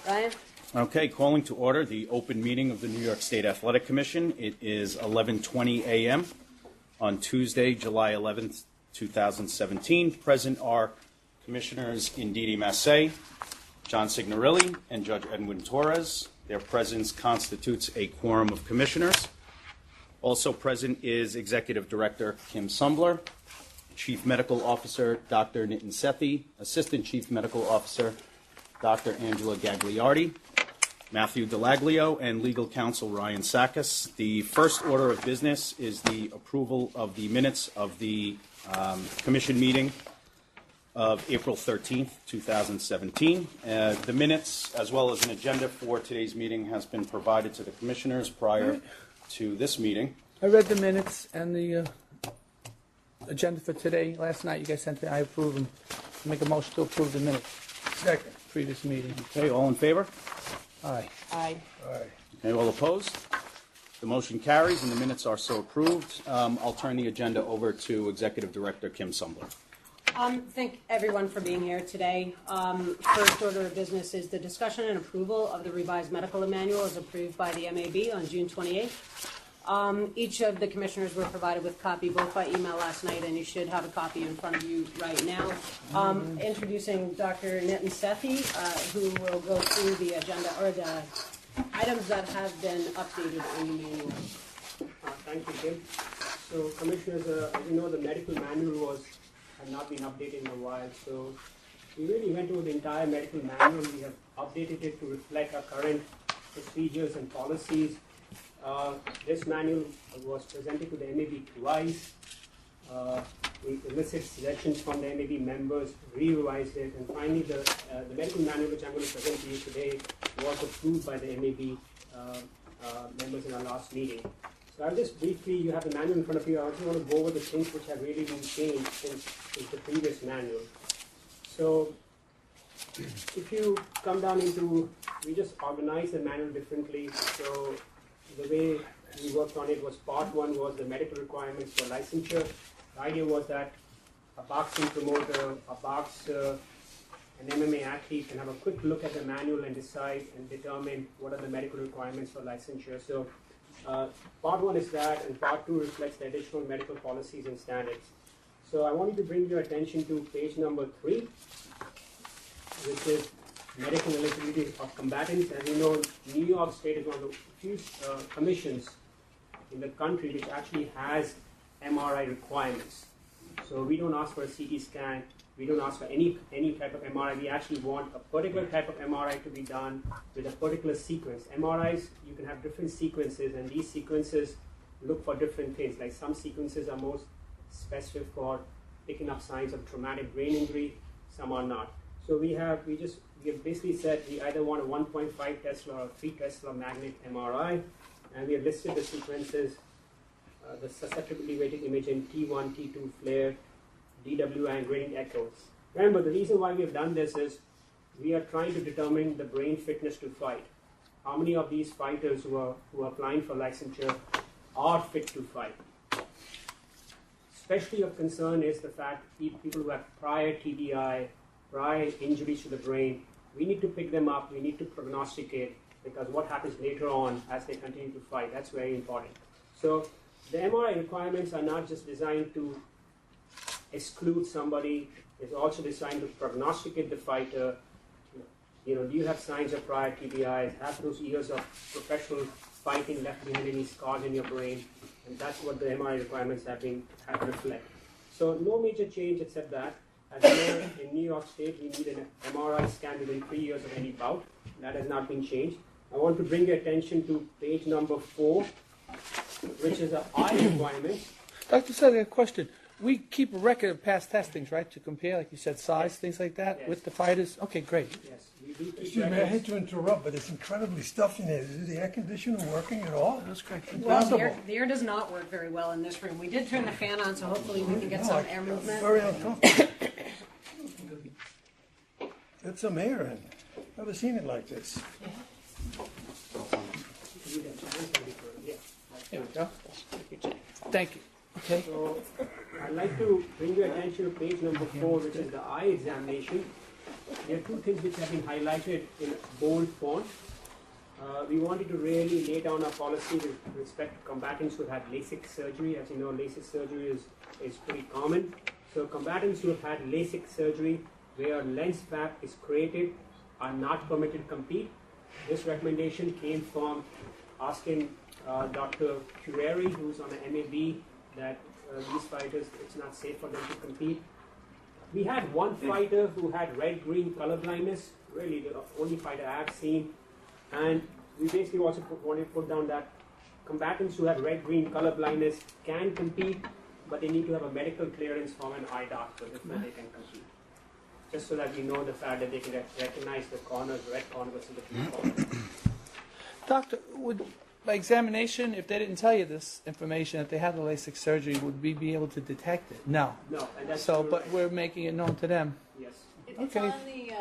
Ryan? Okay, calling to order the open meeting of the New York State Athletic Commission. It is 11:20 a.m. on Tuesday, July 11th, 2017. Present are Commissioners Indidi Massey, John Signorilli, and Judge Edwin Torres. Their presence constitutes a quorum of commissioners. Also present is Executive Director Kim Sumbler, Chief Medical Officer Dr. Nitin Sethi, Assistant Chief Medical Officer Dr. Angela Gagliardi, Matthew Delaglio, and Legal Counsel Ryan Sakis. The first order of business is the approval of the minutes of the Commission meeting of April 13th, 2017. The minutes, as well as an agenda for today's meeting, has been provided to the Commissioners prior to this meeting. I read the minutes and the agenda for today. Last night you guys sent me. I approve them. Make a motion to approve the minutes. Second. Previous meeting. Okay, all in favor? Aye. Aye. Aye. Okay, all opposed? The motion carries and the minutes are so approved. I'll turn the agenda over to Executive Director Kim Sumbler. Thank everyone for being here today. First order of business is the discussion and approval of the revised medical manual as approved by the MAB on June 28th. Each of the commissioners were provided with a copy both by email last night, and you should have a copy in front of you right now. Introducing Dr. Nitin Sethi, who will go through the agenda or the items that have been updated in the manual. Thank you, Kim. So, Commissioners, as you know, the medical manual had not been updated in a while. So, we really went over the entire medical manual. We have updated it to reflect our current procedures and policies. This manual was presented to the MAB twice. We elicited suggestions from the MAB members, re-revised it, and finally the medical manual, which I'm going to present to you today, was approved by the MAB members in our last meeting. So I'll just briefly, you have the manual in front of you. I also want to go over the things which have really been changed since the previous manual. So if you come down into, we just organized the manual differently. So the way we worked on it was part one was the medical requirements for licensure. The idea was that a boxing promoter, a boxer, an MMA athlete can have a quick look at the manual and decide and determine what are the medical requirements for licensure. So part one is that, and part two reflects the additional medical policies and standards. So I wanted to bring your attention to page number 3, which is medical eligibility of combatants. As you know, New York State is one of the few commissions in the country which actually has MRI requirements. So we don't ask for a CT scan, we don't ask for any type of MRI. We actually want a particular type of MRI to be done with a particular sequence. MRIs, you can have different sequences, and these sequences look for different things. Like some sequences are most specific for picking up signs of traumatic brain injury, some are not. So we have basically said we either want a 1.5 Tesla or 3 Tesla magnet MRI, and we have listed the sequences, the susceptibility weighted imaging, T1, T2 flare, DWI, and gradient echoes. Remember, the reason why we have done this is we are trying to determine the brain fitness to fight. How many of these fighters who are applying for licensure are fit to fight? Especially of concern is the fact people who have prior TBI, prior injuries to the brain, we need to pick them up, we need to prognosticate, because what happens later on as they continue to fight, that's very important. So the MRI requirements are not just designed to exclude somebody, it's also designed to prognosticate the fighter. Do you have signs of prior TBIs, have those years of professional fighting left behind any scars in your brain, and that's what the MRI requirements have reflect. So no major change except that. As you know, in New York State, we need an MRI scan within 3 years of any bout. That has not been changed. I want to bring your attention to page number 4, which is an eye requirement. Dr. Sethi, I have a question. We keep a record of past testings, right, to compare, like you said, size, Yes. things like that, Yes. with the fighters? Okay, great. Yes, we do keep Excuse me, I records. hate to interrupt, but it's incredibly stuffy in here. Is the air conditioner working at all? That's great. Well, Impossible. the air does not work very well in this room. We did turn the fan on, so hopefully we can get some air movement. Very uncomfortable. Get some air in. Never seen it like this. There we go. Thank you. Okay. So I'd like to bring your attention to page number 4, which is the eye examination. there are two things which have been highlighted in bold font. We wanted to really lay down our policy with respect to combatants who have had LASIK surgery. As you know, LASIK surgery is pretty common. So combatants who have had LASIK surgery where a lens flap is created are not permitted to compete. This recommendation came from asking Dr. Cureri, who's on the MAB, that these fighters, it's not safe for them to compete. We had one fighter who had red-green color blindness, really the only fighter I've seen. And we basically also wanted to put down that combatants who have red-green color blindness can compete, but they need to have a medical clearance from an eye doctor before they can compete. Just so that we know the fact that they can recognize the corners, red corner versus the blue corner. Doctor, would by examination, if they didn't tell you this information, if they had the LASIK surgery, would we be able to detect it? No. No, and that's So, true, but right. we're making it known to them. Yes. It's Okay. on the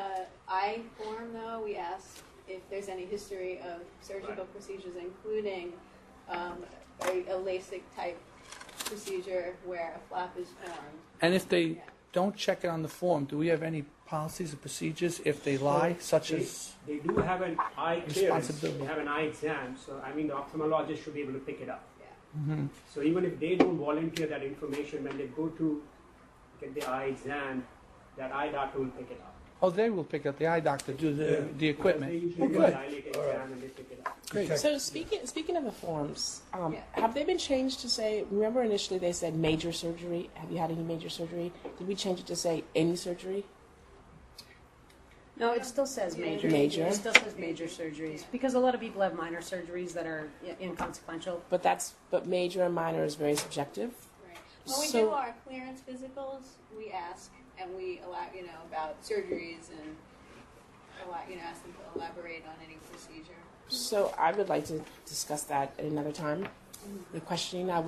I form, though. We ask if there's any history of surgical procedures, including a LASIK type procedure where a flap is formed. And if they Yeah. don't check it on the form, do we have any policies or procedures if they lie, such They- as? They do have an eye clearance, Responsibility. they have an eye exam, so I mean the ophthalmologist should be able to pick it up. Yeah. So even if they don't volunteer that information, when they go to get the eye exam, that eye doctor will pick it up. Oh, they will pick up, the eye doctor, do the Because they equipment. usually Oh, do a good. dilated exam and they pick it up. Great. So speaking of the forms, Yeah. have they been changed to say? Remember initially they said major surgery. Have you had any major surgery? Did we change it to say any surgery? No, it still says major. Major. It still says major surgeries, because a lot of people have minor surgeries that are inconsequential. But major and minor is very subjective. Right. When we So- do our clearance physicals, we ask and we allow, about surgeries and ask them to elaborate on any procedure. So I would like to discuss that at another time. The questioning, I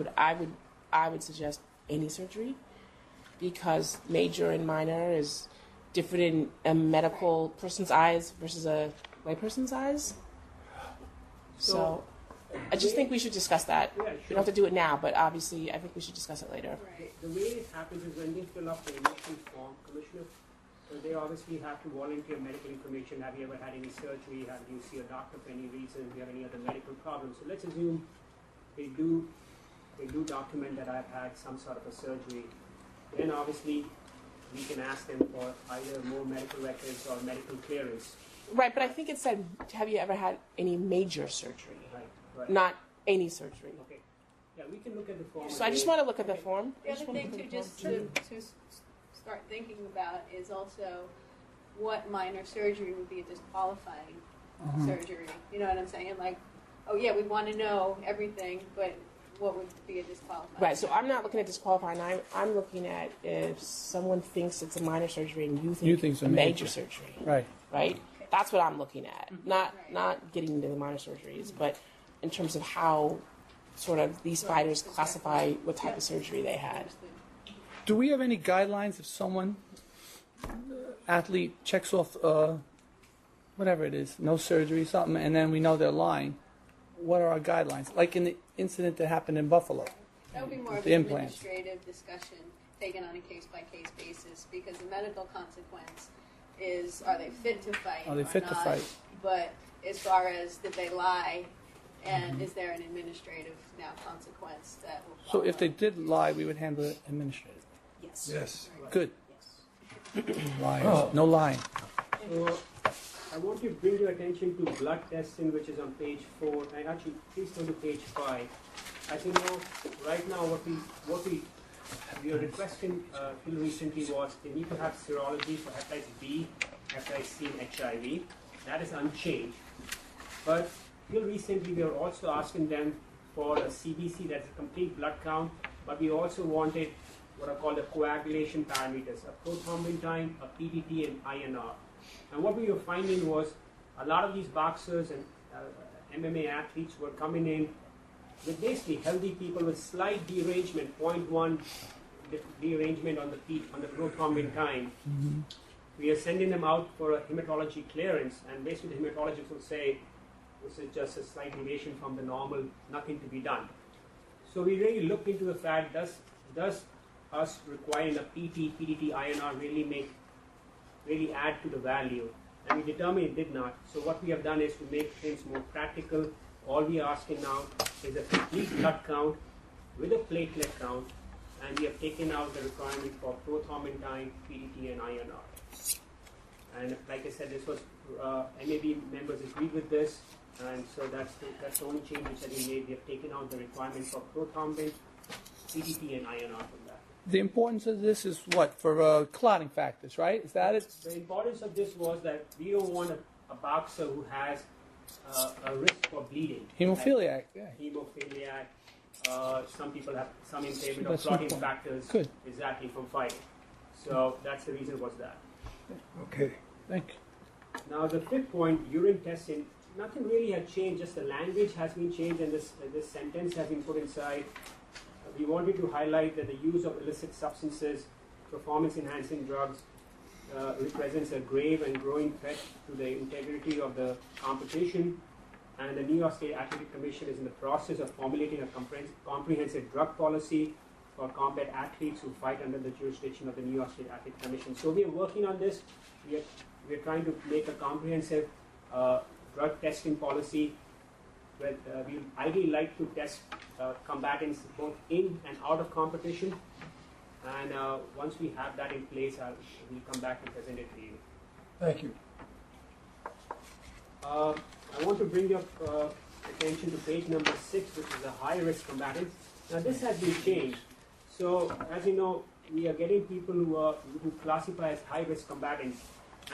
would suggest any surgery, because major and minor is different in a medical person's eyes versus a layperson's eyes. So I just think we should discuss that. Yeah, We sure. don't have to do it now, but obviously I think we should discuss it later. Right. The way it happens is when they fill up the initial form, Commissioner, so they obviously have to volunteer medical information. Have you ever had any surgery? Have you see a doctor for any reason? Do you have any other medical problems? So let's assume they do document that I've had some sort of a surgery. Then obviously we can ask them for either more medical records or medical clearance. Right, but I think it said, have you ever had any major surgery? Right. Not any surgery. Okay. Yeah, we can look at the form. So I just want to look at the form. The other thing too, just to start thinking about is also what minor surgery would be a disqualifying surgery. You know what I'm saying? Like, oh yeah, we want to know everything, but what would be a disqualifying? Right, so I'm not looking at disqualifying. I'm looking at if someone thinks it's a minor surgery and you think it's a major major. surgery. Right. Right? That's what I'm looking at. Not getting into the minor surgeries, but in terms of how sort of these fighters classify what type of surgery they had. Do we have any guidelines if someone, athlete, checks off whatever it is, no surgery, something, and then we know they're lying? What are our guidelines? Like in the incident that happened in Buffalo. That would be more of The an implants. administrative discussion taken on a case-by-case basis, because the medical consequence is, are they fit to fight Are they or fit to not? fight? But as far as did they lie, and is there an administrative now consequence that will So if they follow? did lie, we would handle it administratively. Yes. Yes. Good. Yes. Liars. No lying. So I want to bring your attention to blood testing, which is on page 4. And actually, please go to page 5. As you know, right now what we are requesting till recently was they need to have serology for hepatitis B, hepatitis C, and HIV. That is unchanged. But till recently, we are also asking them for a CBC, that's a complete blood count, but we also wanted what are called the coagulation parameters, a prothrombin time, a PTT, and INR. And what we were finding was a lot of these boxers and MMA athletes were coming in with basically healthy people with slight derangement, 0.1 derangement on the prothrombin time. We are sending them out for a hematology clearance, and basically the hematologist will say, this is just a slight deviation from the normal, nothing to be done. So we really looked into the fact, does us requiring a PT, PDT, INR really make really add to the value. And we determined it did not. So what we have done is to make things more practical. All we are asking now is a complete blood count with a platelet count, and we have taken out the requirement for prothrombin, PDT, and INR. And like I said, this was MAB members agreed with this, and so that's the only change which has been made. We have taken out the requirement for prothrombin, PDT, and INR from that. The importance of this is what? For clotting factors, right? Is that it? The importance of this was that we don't want a boxer who has a risk for bleeding. Hemophiliac, yeah. Hemophiliac. Some people have some impairment of That's clotting important. factors. Good. Exactly, from fighting. So that's the reason was that. Okay. Thank you. Now the fifth point, urine testing. Nothing really had changed. Just the language has been changed, and this sentence has been put inside. We wanted to highlight that the use of illicit substances, performance-enhancing drugs, represents a grave and growing threat to the integrity of the competition. And the New York State Athletic Commission is in the process of formulating a comprehensive drug policy for combat athletes who fight under the jurisdiction of the New York State Athletic Commission. So we are working on this. We are trying to make a comprehensive drug testing policy. Where we ideally like to test combatants both in and out of competition. And once we have that in place, we'll come back and present it to you. Thank you. I want to bring your attention to page number 6, which is a high-risk combatant. Now this has been changed. So as you know, we are getting people who classify as high-risk combatants.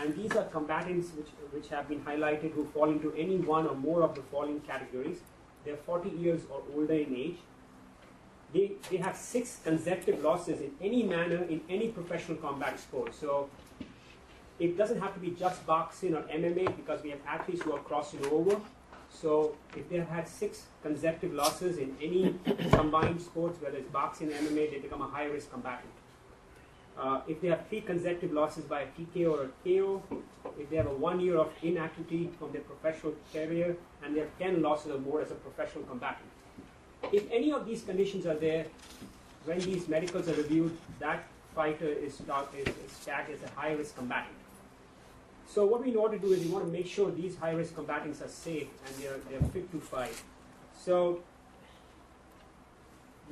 And these are combatants which have been highlighted who fall into any one or more of the following categories. They're 40 years or older in age. They have 6 consecutive losses in any manner in any professional combat sport. So it doesn't have to be just boxing or MMA, because we have athletes who are crossing over. So if they have had 6 consecutive losses in any combined sports, whether it's boxing or MMA, they become a high-risk combatant. If they have 3 consecutive losses by a TKO or a KO, if they have a 1 year of inactivity from their professional career, and they have 10 losses or more as a professional combatant. If any of these conditions are there, when these medicals are reviewed, that fighter is tagged as a high-risk combatant. So what we want to do is we want to make sure these high-risk combatants are safe and they're fit to fight. So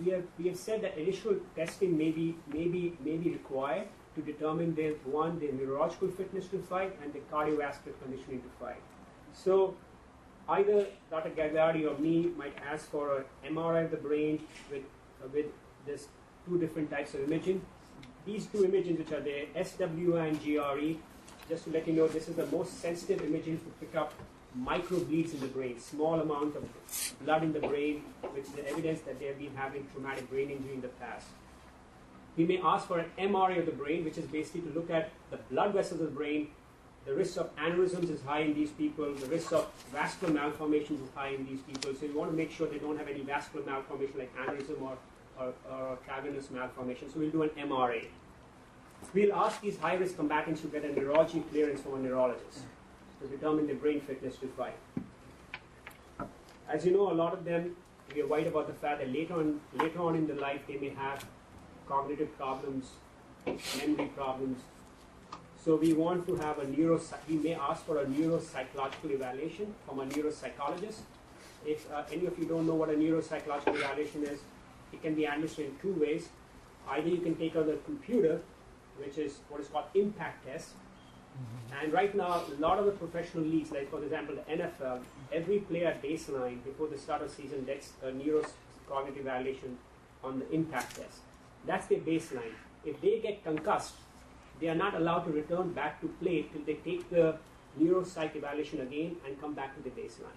we have said that initial testing may be required to determine their neurological fitness to fight and the cardiovascular conditioning to fight. So either Dr. Gagliardi or me might ask for an MRI of the brain with this 2 different types of imaging. These 2 images which are there, SWI and GRE, just to let you know, this is the most sensitive imaging to pick up microbleeds in the brain, small amount of blood in the brain, which is the evidence that they have been having traumatic brain injury in the past. We may ask for an MRI of the brain, which is basically to look at the blood vessels of the brain. The risk of aneurysms is high in these people. The risk of vascular malformations is high in these people. So we want to make sure they don't have any vascular malformation like aneurysm or cavernous malformation. So we'll do an MRA. We'll ask these high-risk combatants to get a neurology clearance from a neurologist to determine their brain fitness to fight. As you know, a lot of them, we are worried about the fact that later on in their life, they may have cognitive problems, memory problems. So we want to have we may ask for a neuropsychological evaluation from a neuropsychologist. If any of you don't know what a neuropsychological evaluation is, it can be administered in 2 ways. Either you can take on the computer, which is what is called impact test. And right now, a lot of the professional leagues, like for example the NFL, every player at baseline before the start of season gets a neurocognitive evaluation on the impact test. That's their baseline. If they get concussed, they are not allowed to return back to play till they take the neuropsych evaluation again and come back to the baseline.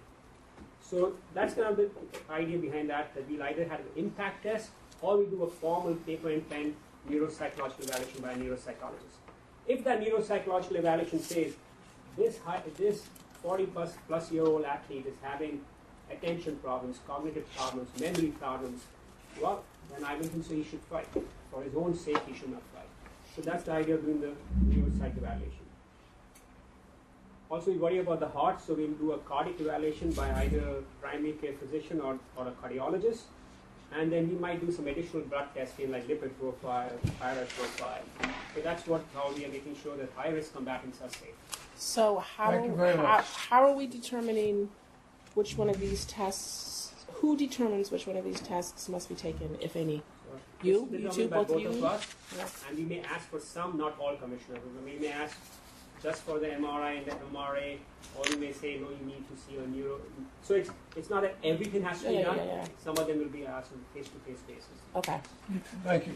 So that's kind of the idea behind that we'll either have an impact test or we do a formal paper and pen neuropsychological evaluation by a neuropsychologist. If that neuropsychological evaluation says this 40+ year old athlete is having attention problems, cognitive problems, memory problems, well, then I will consider he should fight. For his own sake, he should not fight. So that's the idea of doing the neuropsych evaluation. Also, we worry about the heart, so we'll do a cardiac evaluation by either a primary care physician or a cardiologist. And then we might do some additional blood testing like lipid profile, thyroid profile. So that's how we are making sure that high-risk combatants are safe. So Thank you very much. how are we determining which one of these tests? Who determines which one of these tests must be taken, if any? So You? this is You determined two? by Both of both you? of us, Yeah. and we may ask for some, not all, Commissioner. We may ask just for the MRI and the MRA, or we may say, no, you need to see a neuro. So it's not that everything has to be done. Yeah. Some of them will be asked on a face-to-face basis. Okay. Thank you.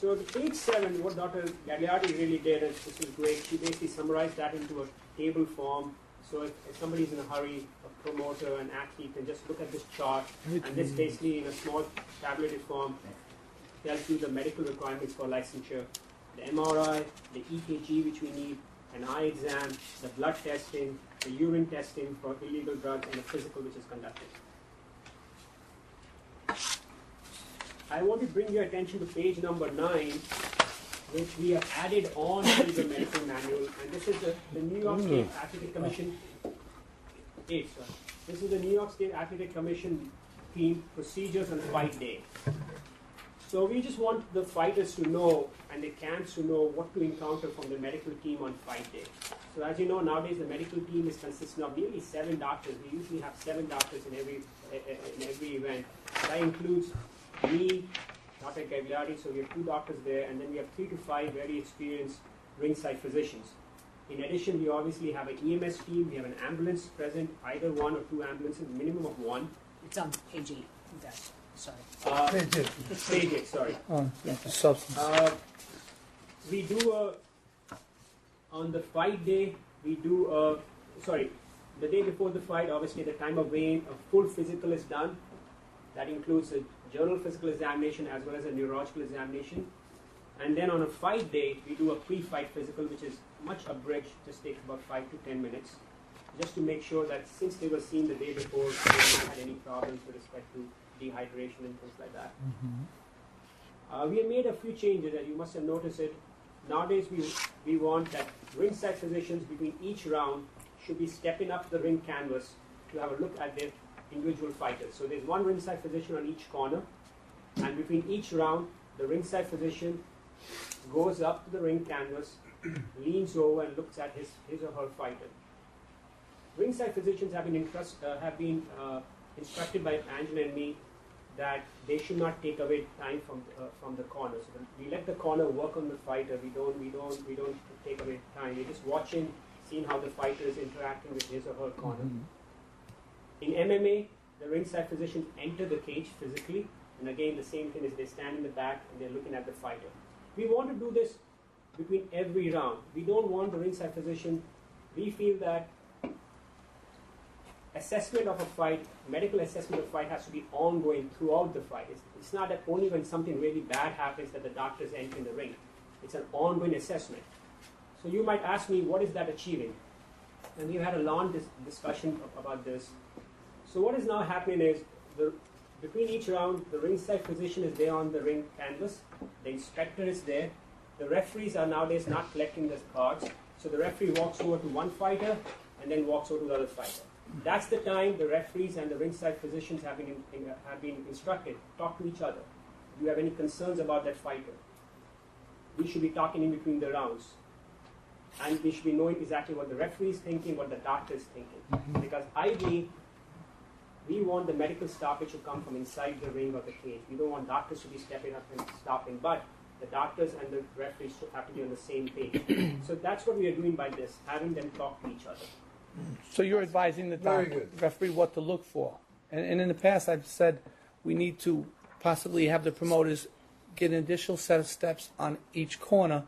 So the page 7, what Dr. Gagliardi really did, and this is great, she basically summarized that into a table form. So if somebody's in a hurry, a promoter, an athlete, can just look at this chart, and this basically in a small tabulated form tells you the medical requirements for licensure, the MRI, the EKG which we need, an eye exam, the blood testing, the urine testing for illegal drugs, and a physical which is conducted. I want to bring your attention to page number 9, which we have added on to the medical manual, and this is the New York State Athletic Commission. This is the New York State Athletic Commission team procedures on fight day. So we just want the fighters to know and the camps to know what to encounter from the medical team on fight day. So as you know, nowadays the medical team is consisting of nearly 7 doctors. We usually have 7 doctors in every event. That includes me, Dr. Gagliardi, so we have 2 doctors there, and then we have 3 to 5 very experienced ringside physicians. In addition, we obviously have an EMS team, we have an ambulance present, either 1 or 2 ambulances, minimum of 1. It's on page 8. That's, sorry. Page 8. It's page 8, sorry. Oh, the substance. We do on the fight day, we do the day before the fight, obviously the time of weighing, a full physical is done. That includes a general physical examination as well as a neurological examination. And then on a fight day, we do a pre-fight physical, which is much abridged, just takes about 5 to 10 minutes, just to make sure that since they were seen the day before, they haven't had any problems with respect to dehydration and things like that. We have made a few changes, and you must have noticed it. Nowadays, we want that ringside physicians between each round should be stepping up the ring canvas to have a look at their individual fighters. So there's 1 ringside physician on each corner, and between each round, the ringside physician goes up to the ring canvas, leans over and looks at his or her fighter. Ringside physicians have been instructed by Angela and me that they should not take away time from the corner. So we let the corner work on the fighter. We don't take away time. We're just watching, seeing how the fighter is interacting with his or her corner. In MMA, the ringside physicians enter the cage physically, and again the same thing is they stand in the back and they're looking at the fighter. We want to do this between every round. We don't want the ringside physician. We feel that assessment of a fight, medical assessment of a fight has to be ongoing throughout the fight. It's not that only when something really bad happens that the doctors enter in the ring. It's an ongoing assessment. So you might ask me, what is that achieving? And we've had a long discussion about this. So what is now happening is, between each round, the ringside physician is there on the ring canvas, the inspector is there, the referees are nowadays not collecting the cards, so the referee walks over to one fighter and then walks over to the other fighter. That's the time the referees and the ringside physicians have been instructed, talk to each other. Do you have any concerns about that fighter? We should be talking in between the rounds. And we should be knowing exactly what the referee is thinking, what the doctor is thinking. Because ideally, we want the medical stoppage to come from inside the ring or the cage. We don't want doctors to be stepping up and stopping, but the doctors and the referees have to be on the same page. So that's what we are doing by this, having them talk to each other. So you're advising the Very good. referee what to look for. And in the past, I've said we need to possibly have the promoters get an additional set of steps on each corner,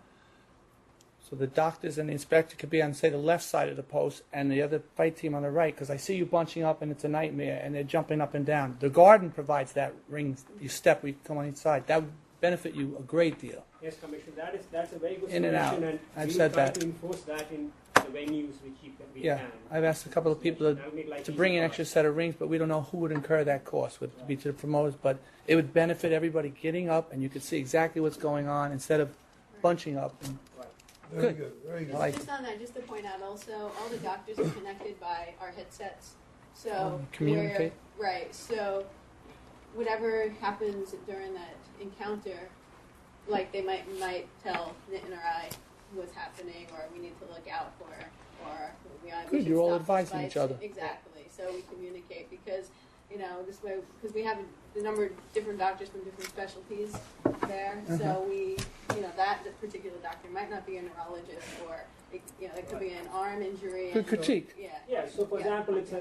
so the doctors and the inspector could be on, say, the left side of the post and the other fight team on the right, because I see you bunching up and it's a nightmare and they're jumping up and down. The garden provides that ring, you step, we come on each side. That would benefit you a great deal. Yes, Commissioner, that's a very good In and out. suggestion, and I've we said will try that. to enforce that in the venues we Yeah, can. I've asked a couple of people That would make life to easy bring an for extra us. set of rings, but we don't know who would incur that cost. Would it be to the promoters? But it would benefit everybody getting up, and you could see exactly what's going on instead of bunching up. And Very Good. good, very good. I like Just on that, just to point out also, all the doctors are connected by our headsets. So communicate? Right. So whatever happens during that encounter, like they might tell Nitin or I what's happening, or we need to look out for, or we Good, should you're all stop advising this each other. Exactly. So we communicate because this way, because we have a number of different doctors from different specialties there. So we, that particular doctor might not be a neurologist, or it could be an arm injury. Good critique. Yeah. Yeah, so for example, it's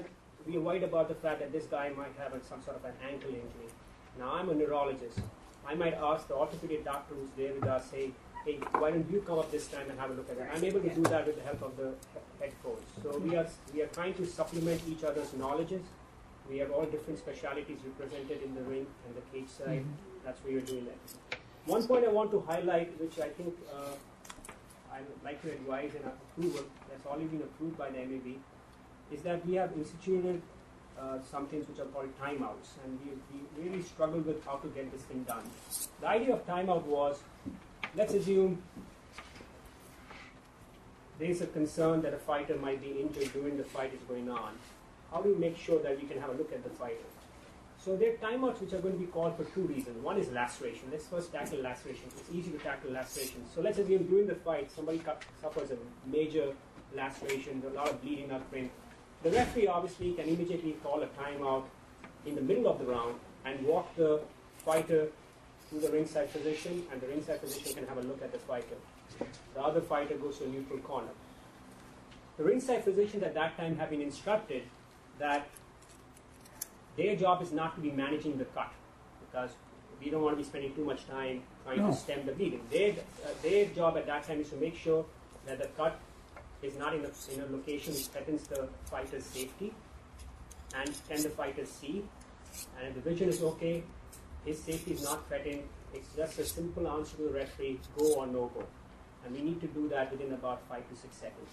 we're worried about the fact that this guy might have some sort of an ankle injury. Now, I'm a neurologist. I might ask the orthopedic doctor who's there with us, hey, why don't you come up this time and have a look at it? I'm able to do that with the help of the head coach. So we are trying to supplement each other's knowledges. We have all different specialities represented in the ring and the cage side. That's where you're doing that. One point I want to highlight, which I think I would like to advise in our approval, that's already been approved by the MAB, is that we have instituted some things which are called timeouts, and we really struggled with how to get this thing done. The idea of timeout was, let's assume there's a concern that a fighter might be injured during the fight is going on. How do we make sure that we can have a look at the fighter? So there are timeouts which are going to be called for two reasons. One is laceration. Let's first tackle laceration. It's easy to tackle laceration. So let's assume during the fight somebody suffers a major laceration, a lot of bleeding upstream. The referee obviously can immediately call a timeout in the middle of the round and walk the fighter to the ringside position, and the ringside position can have a look at the fighter. The other fighter goes to a neutral corner. The ringside physicians at that time have been instructed that their job is not to be managing the cut, because we don't want to be spending too much time trying to stem the bleeding. Their job at that time is to make sure that the cut is not in a location which threatens the fighter's safety, and can the fighter see, and if the vision is okay, his safety is not threatened, it's just a simple answer to the referee, go or no go. And we need to do that within about 5 to 6 seconds,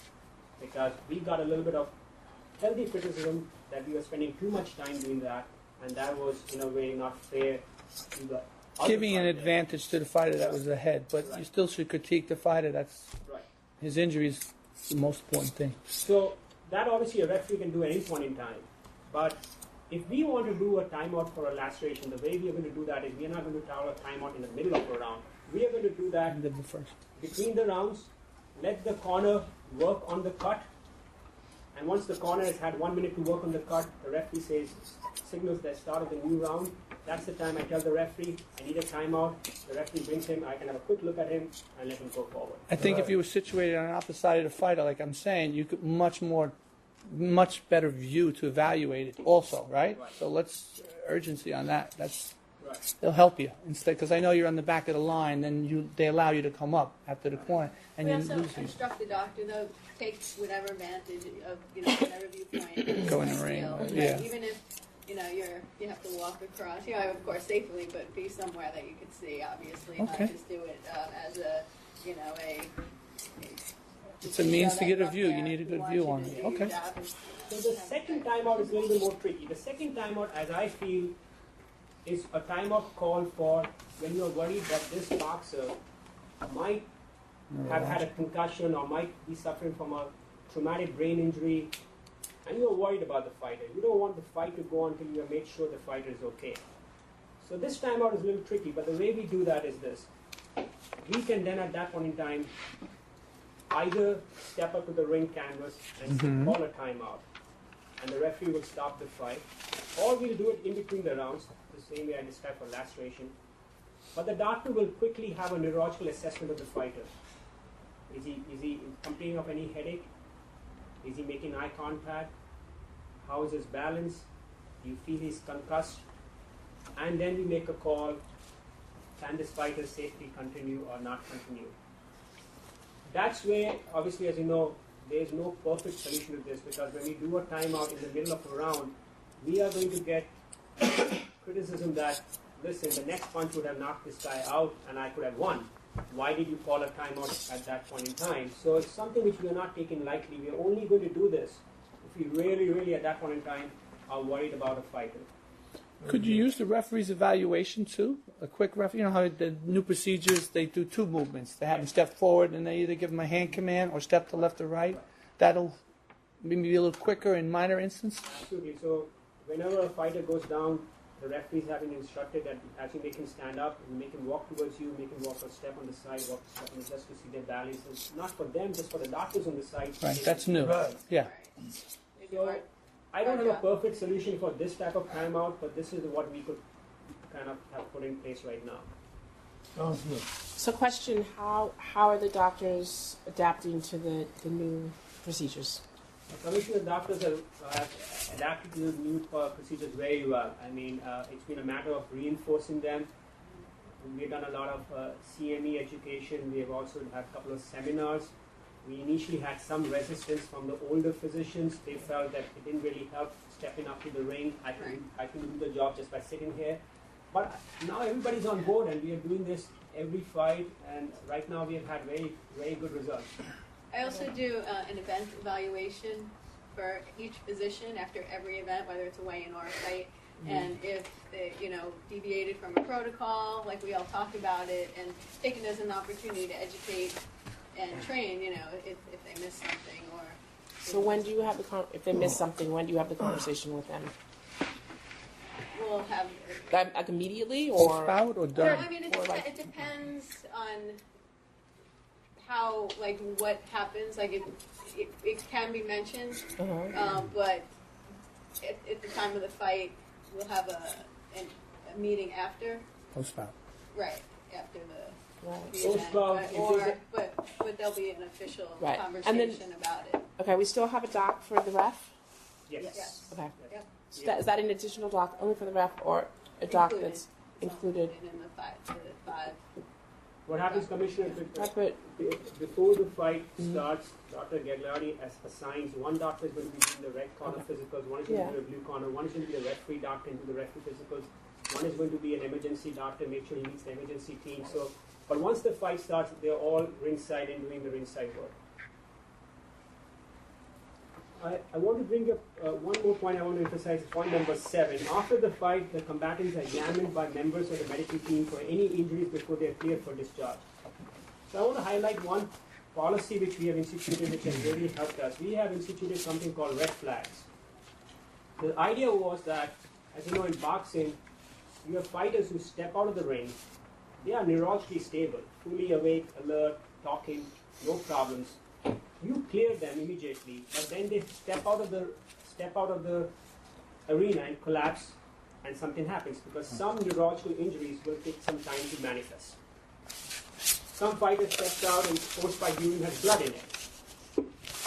because we got a little bit of healthy criticism that we were spending too much time doing that, and that was in a way not fair to the other Giving an fighter. advantage to the fighter that was ahead, but you still should critique the fighter. That's Right. his injury is the most important thing. So that obviously a referee can do at any point in time. But if we want to do a timeout for a laceration, the way we are going to do that is we are not going to tell a timeout in the middle of a round. We are going to do that End of the first. between the rounds, let the corner work on the cut, and once the corner has had 1 minute to work on the cut, the referee signals the start of the new round. That's the time I tell the referee, I need a timeout. The referee brings him, I can have a quick look at him, and let him go forward. I think if you were situated on the opposite side of the fighter, like I'm saying, you could much better view to evaluate it also, right? Right. So let's urgency on that. That's Right. it'll help you instead, because I know you're on the back of the line, then they allow you to come up after the corner, and We you also lose these. instruct the doctor, though, take whatever advantage of, whatever viewpoint. is Go in the ideal. ring, Right? yeah. Even if, you have to walk across, of course safely, but be somewhere that you could see, obviously, Okay. not just do it as a. It's a means to that get a you're up view. You there. need a We good want view you on to it. do your Okay. job and So the second timeout is a little bit more tricky. The second timeout, as I feel, is a timeout call for when you're worried that this boxer might have had a concussion or might be suffering from a traumatic brain injury, and you're worried about the fighter. You don't want the fight to go until you have made sure the fighter is okay. So this timeout is a little tricky, but the way we do that is this. We can then at that point in time either step up to the ring canvas and call a timeout, and the referee will stop the fight, or we'll do it in between the rounds, the same way I described for laceration. But the doctor will quickly have a neurological assessment of the fighter. Is he complaining of any headache? Is he making eye contact? How is his balance? Do you feel he's concussed? And then we make a call, can this fighter's safety continue or not continue? That's where, obviously, as you know, there's no perfect solution to this, because when we do a timeout in the middle of a round, we are going to get criticism that, listen, the next punch would have knocked this guy out and I could have won. Why did you call a timeout at that point in time? So it's something which we are not taking lightly. We are only going to do this if we really, really at that point in time are worried about a fighter. Could you use the referee's evaluation too? A quick referee, you know how the new procedures, they do two movements. They have them step forward and they either give them a hand command or step to left or right. That'll maybe be a little quicker in minor instances. Absolutely. So whenever a fighter goes down, the referees have been instructed that as you make him stand up, you make him walk towards you, make him walk a step on the side, walk a step on the just to see their balance. It's not for them, just for the doctors on the side. Right, that's new. Right. Yeah. So I don't have a perfect solution for this type of timeout, but this is what we could kind of have put in place right now. Sounds good. So, question: How are the doctors adapting to the new procedures? Commissioner, doctors have adapted to the new procedures very well. I mean, it's been a matter of reinforcing them. We've done a lot of CME education. We have also had a couple of seminars. We initially had some resistance from the older physicians. They felt that it didn't really help stepping up to the ring. I can do the job just by sitting here. But now everybody's on board, and we are doing this every fight. And right now we have had very, very good results. I also do an event evaluation for each physician after every event, whether it's a weigh-in or a fight. And if they, deviated from a protocol, like we all talked about it, and taken as an opportunity to educate and train, if they miss something or. So when do you have if they miss something, when do you have the conversation with them? We'll have. Like immediately or? Spout or done? I mean, it depends on how, what happens. Like, it can be mentioned, but at the time of the fight, we'll have a meeting after. Post-spout. Right, after the Post-spout, event. But there'll be an official conversation about it. Okay, we still have a doc for the ref? Yes. Okay. Yep. So is that an additional doc only for the ref or a doc Included. that's included? In the five. What happens, Commissioner, Before the fight starts, Dr. Gagliardi assigns one doctor is going to be doing the red corner physicals, one is going to do the blue corner, one is going to be the referee doctor and do the referee physicals, one is going to be an emergency doctor, make sure he meets the emergency team. So, but once the fight starts, they're all ringside and doing the ringside work. I want to bring up one more point I want to emphasize, point number 7. After the fight, the combatants are examined by members of the medical team for any injuries before they are cleared for discharge. So I want to highlight one policy which we have instituted which has really helped us. We have instituted something called red flags. The idea was that, as you know, in boxing, you have fighters who step out of the ring. They are neurologically stable, fully awake, alert, talking, no problems. You clear them immediately, but then they step out of the arena and collapse, and something happens because some neurological injuries will take some time to manifest. Some fighter steps out and post-fight urine has blood in it.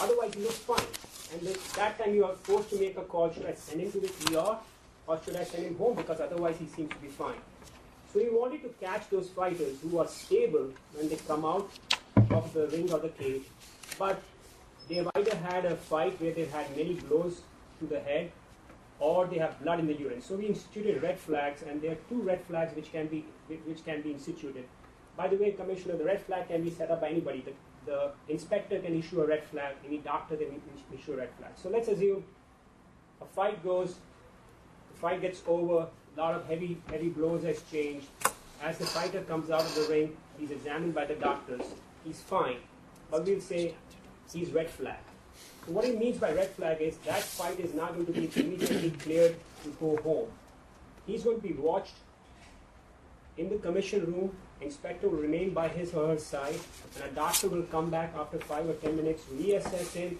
Otherwise, he looks fine. And that time you are forced to make a call: should I send him to the ER or should I send him home? Because otherwise he seems to be fine. So we wanted to catch those fighters who are stable when they come out of the ring or the cage, but they have either had a fight where they've had many blows to the head, or they have blood in the urine. So we instituted red flags, and there are 2 red flags which can be instituted. By the way, Commissioner, the red flag can be set up by anybody. The inspector can issue a red flag. Any doctor can issue a red flag. So let's assume a fight goes, the fight gets over, a lot of heavy blows has changed. As the fighter comes out of the ring, he's examined by the doctors. He's fine, but we'll say he's red flag. So what he means by red flag is that fight is not going to be immediately cleared to go home. He's going to be watched in the commission room. Inspector will remain by his or her side, and a doctor will come back after 5 or 10 minutes, reassess him.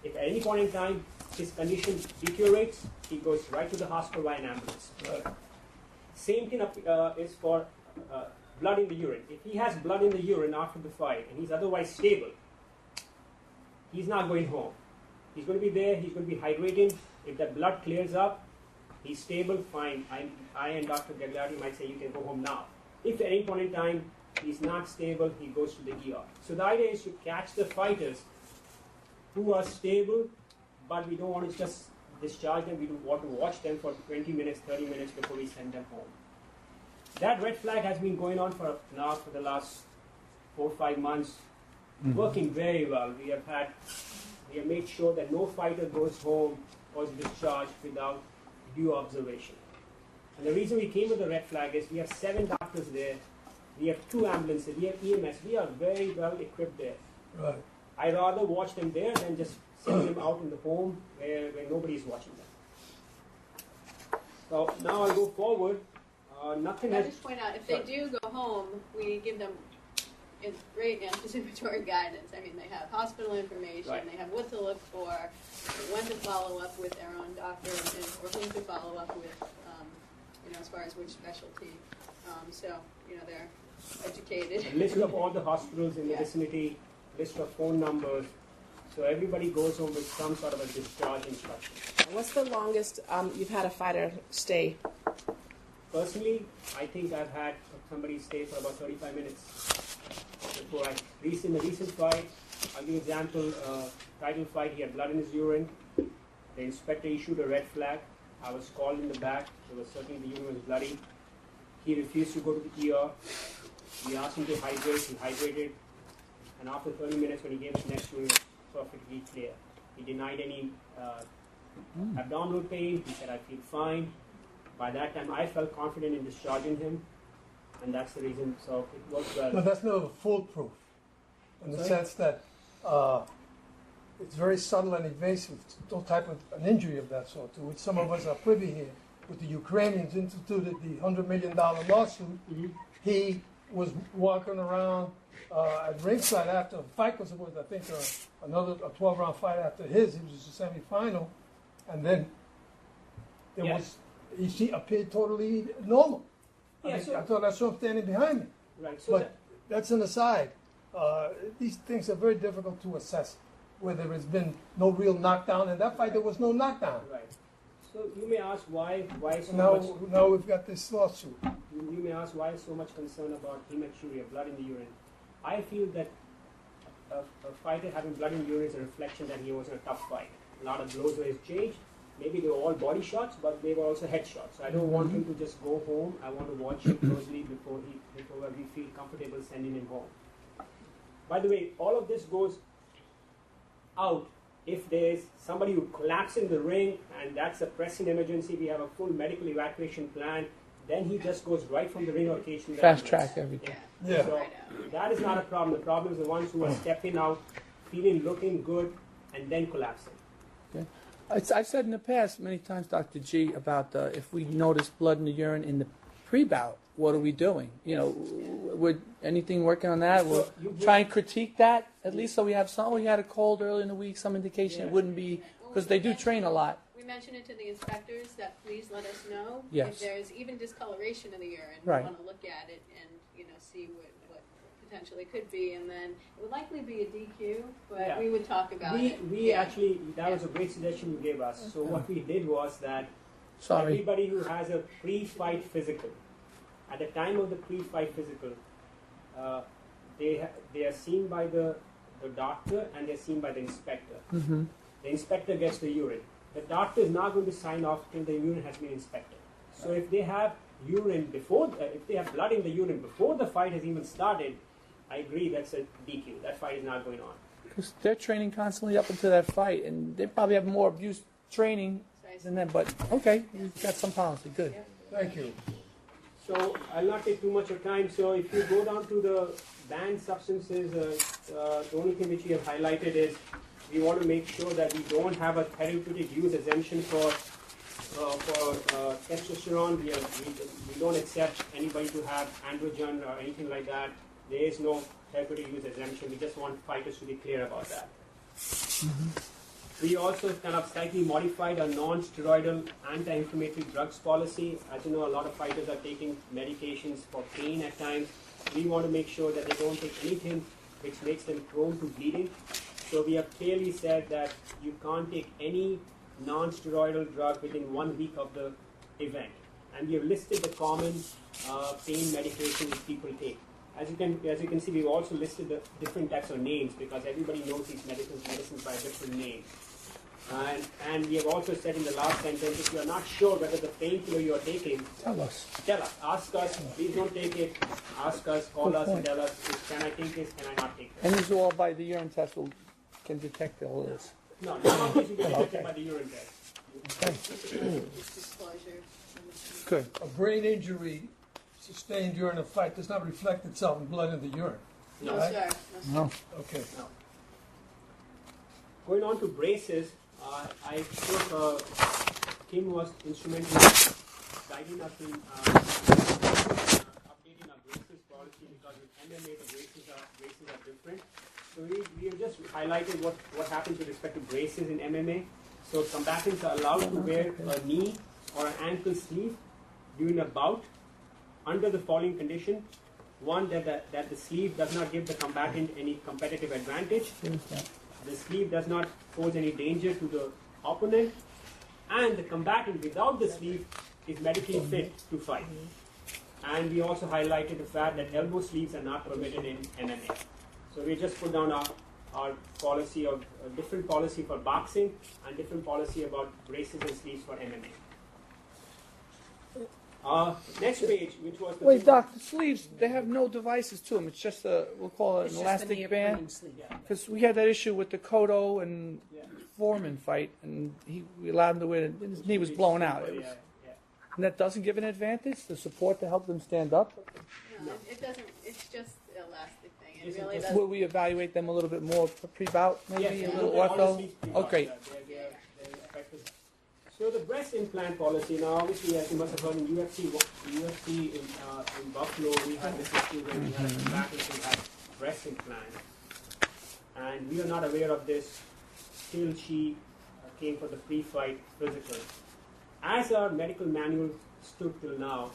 If at any point in time his condition deteriorates, he goes right to the hospital by an ambulance. Same thing is for blood in the urine. If he has blood in the urine after the fight and he's otherwise stable, he's not going home. He's going to be there, he's going to be hydrating. If that blood clears up, he's stable, fine. I and Dr. Gagliardi might say you can go home now. If at any point in time he's not stable, he goes to the ER. So the idea is to catch the fighters who are stable, but we don't want to just discharge them. We want to watch them for 20 minutes, 30 minutes before we send them home. That red flag has been going on for the last 4 or 5 months, working very well. We have made sure that no fighter goes home or is discharged without due observation. And the reason we came with the red flag is we have 7 doctors there, we have 2 ambulances, we have EMS, we are very well equipped there. Right. I'd rather watch them there than just send them out in the home where nobody is watching them. So now I'll go forward. Nothing I'll has. just point out, if they do go home, we give them great anticipatory guidance. I mean, they have hospital information, Right. they have what to look for, when to follow up with their own doctor, or whom to follow up with, as far as which specialty. So, they're educated. A list of all the hospitals in the Yeah. vicinity, list of phone numbers. So everybody goes home with some sort of a discharge instruction. What's the longest you've had a fighter stay? Personally, I think I've had somebody stay for about 35 minutes before in the recent fight. I'll give you an example. Title fight, he had blood in his urine. The inspector issued a red flag. I was called in the back. There was certainly the urine was bloody. He refused to go to the ER. We asked him to hydrate. He hydrated. And after 30 minutes, when he gave his next urine, it was perfectly clear. He denied any abdominal pain. He said, I feel fine. By that time, I felt confident in discharging him. And that's the reason. So it worked well. But that's not foolproof, in the Sorry? sense that it's very subtle and evasive. No type of an injury of that sort, to which some of us are privy here. With the Ukrainians instituted the $100 million lawsuit, he was walking around at ringside after a fight was, I think, a 12-round fight after his. He was the semifinal, and then he appeared totally normal. Yeah, I thought I saw him standing behind me. Right. So But that's an aside. These things are very difficult to assess, where there has been no real knockdown. In that fight, there was no knockdown. right. So you may ask why so Now, much. now we've got this lawsuit. You may ask why so much concern about hematuria, blood in the urine. I feel that a fighter having blood in the urine is a reflection that he was in a tough fight. A lot of blows were exchanged. Maybe they were all body shots, but they were also head shots. So I don't want him to just go home. I want to watch him closely before we feel comfortable sending him home. By the way, all of this goes out if there's somebody who collapses in the ring and that's a pressing emergency. We have a full medical evacuation plan. Then he just goes right from the ring or occasionally. Fast track everything. Yeah. So that is not a problem. The problem is the ones who are stepping out, looking good, and then collapsing. I've said in the past many times, Dr. G, about if we notice blood in the urine in the pre-bout, what are we doing? Would anything working on that? We'll try and critique that, at least so we have some. We had a cold early in the week, some indication it wouldn't be, because they do train a lot. We mentioned it to the inspectors that please let us know Yes. if there's even discoloration in the urine. Right. We want to look at it and see what potentially could be, and then it would likely be a DQ, but Yeah. we would talk about it. We actually, that was a great suggestion you gave us. So what we did was that Sorry. everybody who has a pre-fight physical, at the time of the pre-fight physical, they are seen by the doctor and they're seen by the inspector. Mm-hmm. The inspector gets the urine. The doctor is not going to sign off till the urine has been inspected. So if they have urine before, if they have blood in the urine before the fight has even started, I agree that's a DQ. That fight is not going on. Because they're training constantly up until that fight, and they probably have more abuse training than that. But okay, you've got some policy. Good. Thank you. So I'll not take too much of time. So if you go down to the banned substances, the only thing which we have highlighted is we want to make sure that we don't have a therapeutic use exemption for testosterone. We don't accept anybody to have androgen or anything like that. There is no therapeutic use exemption. We just want fighters to be clear about that. We also kind of slightly modified our non-steroidal anti-inflammatory drugs policy. As you know, a lot of fighters are taking medications for pain at times. We want to make sure that they don't take anything which makes them prone to bleeding. So we have clearly said that you can't take any non-steroidal drug within 1 week of the event. And we have listed the common pain medication which people take. As you can see, we've also listed the different types of names because everybody knows these medicines by a different name. And we have also said in the last sentence, if you are not sure whether the painkiller you are taking, Tell us. tell us, ask us, please don't take it, ask us, call Good us and point. tell us, can I take this, can I not take And this? these are all by the urine test can detect all this. No, not this will be detected by the urine test. Disclosure. Good. A brain injury sustained during a fight does not reflect itself in blood in the urine. No, Right? sir. No, No. Okay. Going on to braces, I think Kim was instrumental in tidying up in updating our braces policy because with MMA the braces are different. So we have just highlighted what happens with respect to braces in MMA. So combatants are allowed to wear a knee or an ankle sleeve during a bout under the following condition. One, that the sleeve does not give the combatant any competitive advantage. The sleeve does not pose any danger to the opponent. And the combatant without the sleeve is medically fit to fight. And we also highlighted the fact that elbow sleeves are not permitted in MMA. So we just put down our policy of a different policy for boxing and different policy about braces and sleeves for MMA. Next page, which was the Wait, Doc, the sleeves, they have no devices to them. It's just we'll call it It's an just the elastic band. neoprene sleeve. Because we had that issue with the Cotto and Yeah. Foreman fight, and we allowed him to wear it, and his knee was blown out. It was, and that doesn't give an advantage, the support to help them stand up? No, it doesn't. It's just the elastic thing. It It's really just- doesn't. Will we evaluate them a little bit more pre-bout, maybe, Yes, a we little look at all the ortho? sleeves pre-bout, Okay. they're effective. So the breast implant policy now, obviously, as you must have heard in UFC in Buffalo, we had this issue where we had a combatant who had breast implants, and we are not aware of this till she came for the pre-fight physical. As our medical manual stood till now,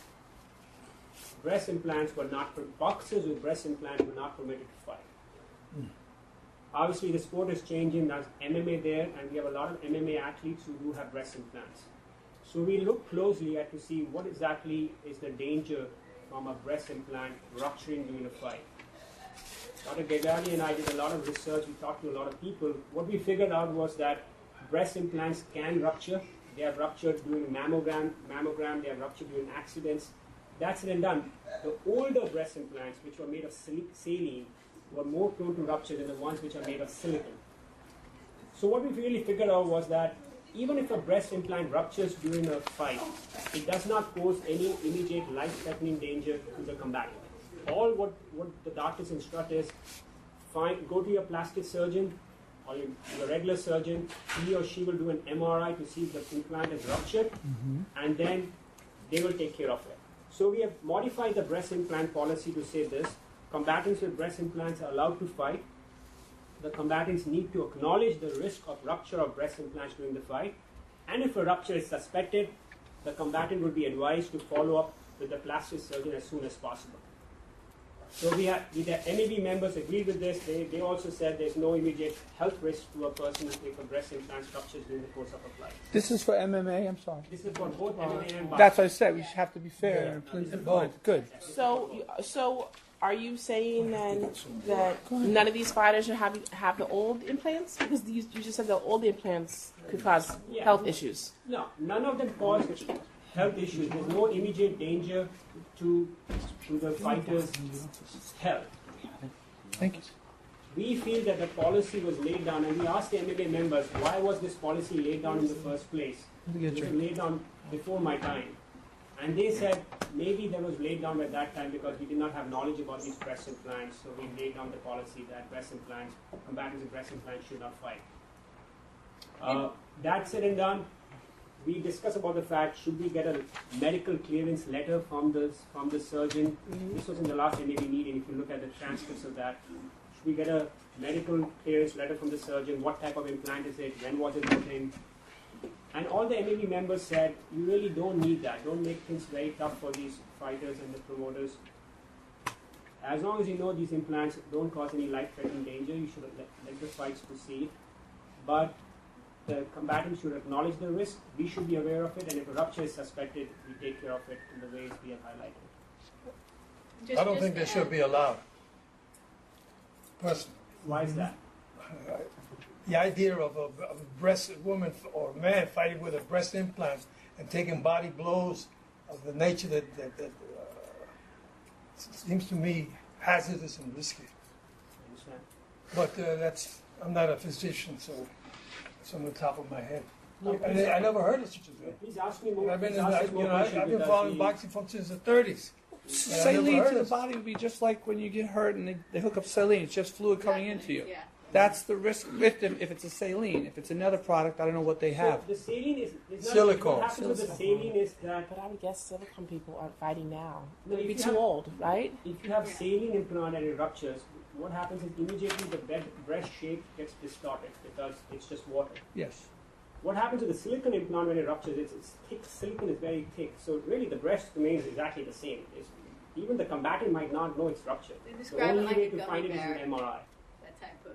breast implants were not boxers with breast implants were not permitted to fight. Obviously, the sport is changing. There's MMA there, and we have a lot of MMA athletes who do have breast implants. So we look closely at to see what exactly is the danger from a breast implant rupturing during a fight. Dr. Gagali and I did a lot of research. We talked to a lot of people. What we figured out was that breast implants can rupture. They have ruptured during mammogram. They have ruptured during accidents. That's it and done. The older breast implants, which were made of saline, were more prone to rupture than the ones which are made of silicone. So what we really figured out was that even if a breast implant ruptures during a fight, it does not pose any immediate life-threatening danger to the combatant. All what the doctors instruct is, go to your plastic surgeon or your regular surgeon. He or she will do an MRI to see if the implant is ruptured, and then they will take care of it. So we have modified the breast implant policy to say this: combatants with breast implants are allowed to fight. The combatants need to acknowledge the risk of rupture of breast implants during the fight, and if a rupture is suspected, the combatant would be advised to follow up with the plastic surgeon as soon as possible. So the MAB members agreed with this. They also said there's no immediate health risk to a person if a breast implant ruptures during the course of a flight. This is for MMA, I'm sorry. This is for both MMA and boxing. That's what I said, we should have to be fair and please the board. Good. So are you saying then that none of these fighters should have the old implants? Because you just said the old implants could cause health issues. No, none of them cause health issues. There's no immediate danger to the fighter's health. Thank you. We feel that the policy was laid down, and we asked the MMA members, why was this policy laid down in the first place? It was laid down before my time. And they said maybe that was laid down at that time because we did not have knowledge about these breast implants, so we laid down the policy that combatants with breast implants should not fight. That said and done, we discussed about the fact, should we get a medical clearance letter from the surgeon? This was in the last MAB meeting, if you look at the transcripts of that. Should we get a medical clearance letter from the surgeon? What type of implant is it? When was it put in? And all the MAB members said, you really don't need that. Don't make things very tough for these fighters and the promoters. As long as you know these implants don't cause any life-threatening danger, you should let the fights proceed. But the combatants should acknowledge the risk. We should be aware of it, and if a rupture is suspected, we take care of it in the ways we have highlighted. I don't think they should be allowed. Personally. Why is that? The idea of a breast woman or man fighting with a breast implant and taking body blows of the nature that seems to me hazardous and risky. Understand? But I'm not a physician, so it's on the top of my head. I never heard of such a thing. Please ask me more. I've been, please ask us more questions I've been because following we- boxing since the 30s. Saline to the body would be just like when you get hurt and they hook up saline. It's just fluid coming into you. Yeah. That's the risk with them if it's a saline. If it's another product, I don't know what they have. So the saline is not Silicone. What happens with the saline is that But I would guess silicone people aren't fighting now. No, They'd be if you too have- old, right? if you have saline implant and it ruptures, what happens is immediately the breast shape gets distorted because it's just water. Yes. What happens with the silicone implant when it ruptures? It's thick. Silicone is very thick, so really the breast remains exactly the same. Even the combatant might not know it's ruptured. They The describe it only like way a to gummy find it is bear. an MRI. That type of.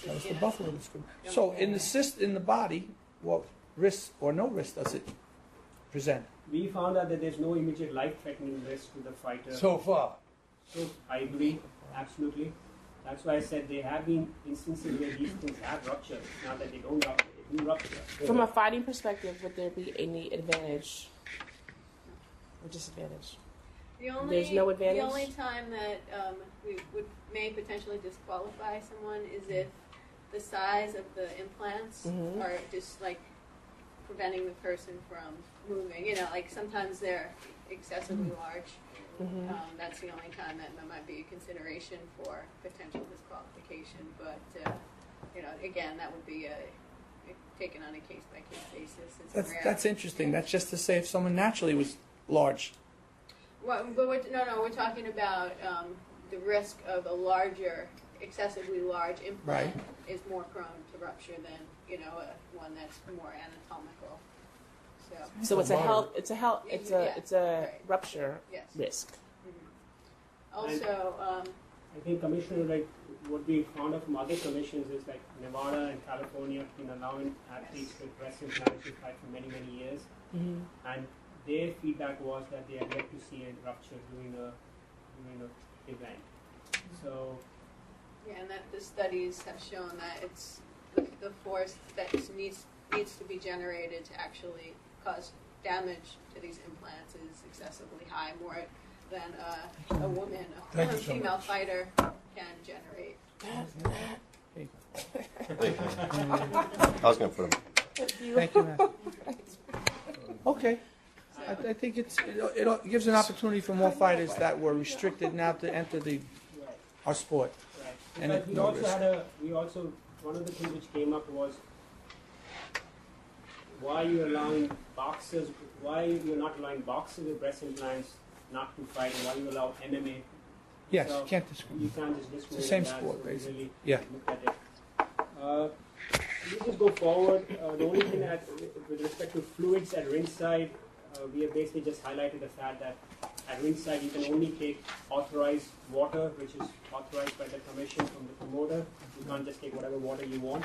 That was the you know. buffalo discrimination. So in the in the body, what risk or no risk does it present? We found out that there's no immediate life-threatening risk to the fighter. So far. So I agree, absolutely. That's why I said there have been instances where these things have ruptured. Now that they don't rupture, they do rupture. From a fighting perspective, would there be any advantage or disadvantage? There's no advantage? The only time that we may potentially disqualify someone is if the size of the implants Mhm. are just like preventing the person from moving. You know, like sometimes they're excessively large. Mm-hmm. That's the only time that might be a consideration for potential disqualification. But you know, again, that would be taken on a case-by-case basis. It's rare. That's interesting. That's just to say if someone naturally was large. Well, but we're talking about the risk of a larger, excessively large implant is more prone to rupture than one that's more anatomical. So it's Yeah, a right. rupture Yes. risk. Also, I think Commissioner, like what we found out from other commissions is like Nevada and California have been allowing athletes with breast implants to fight for many, many years. Mm-hmm. And their feedback was that they had yet to see a rupture during a event. So yeah, and that the studies have shown that it's the force that needs to be generated to actually cause damage to these implants is excessively high, more than a woman, a Thank you so female much. fighter can generate. I was going to put them. Thank you, Matt. Okay. I think it gives an opportunity for more fighters that were restricted now to enter our sport. right. And Because it- no risk. we also one of the things which came up was why you're allowing boxers, why you're not allowing boxers with breast implants not to fight, and why you allow MMA. Yes, So you can't discriminate. You can't just discriminate. It's the same that, sport, so we basically. really Yeah. Look at it. We just go forward. The only thing that, with respect to fluids at ringside, we have basically just highlighted the fact that at ringside you can only take authorized water, which is authorized by the commission from the promoter. You can't just take whatever water you want.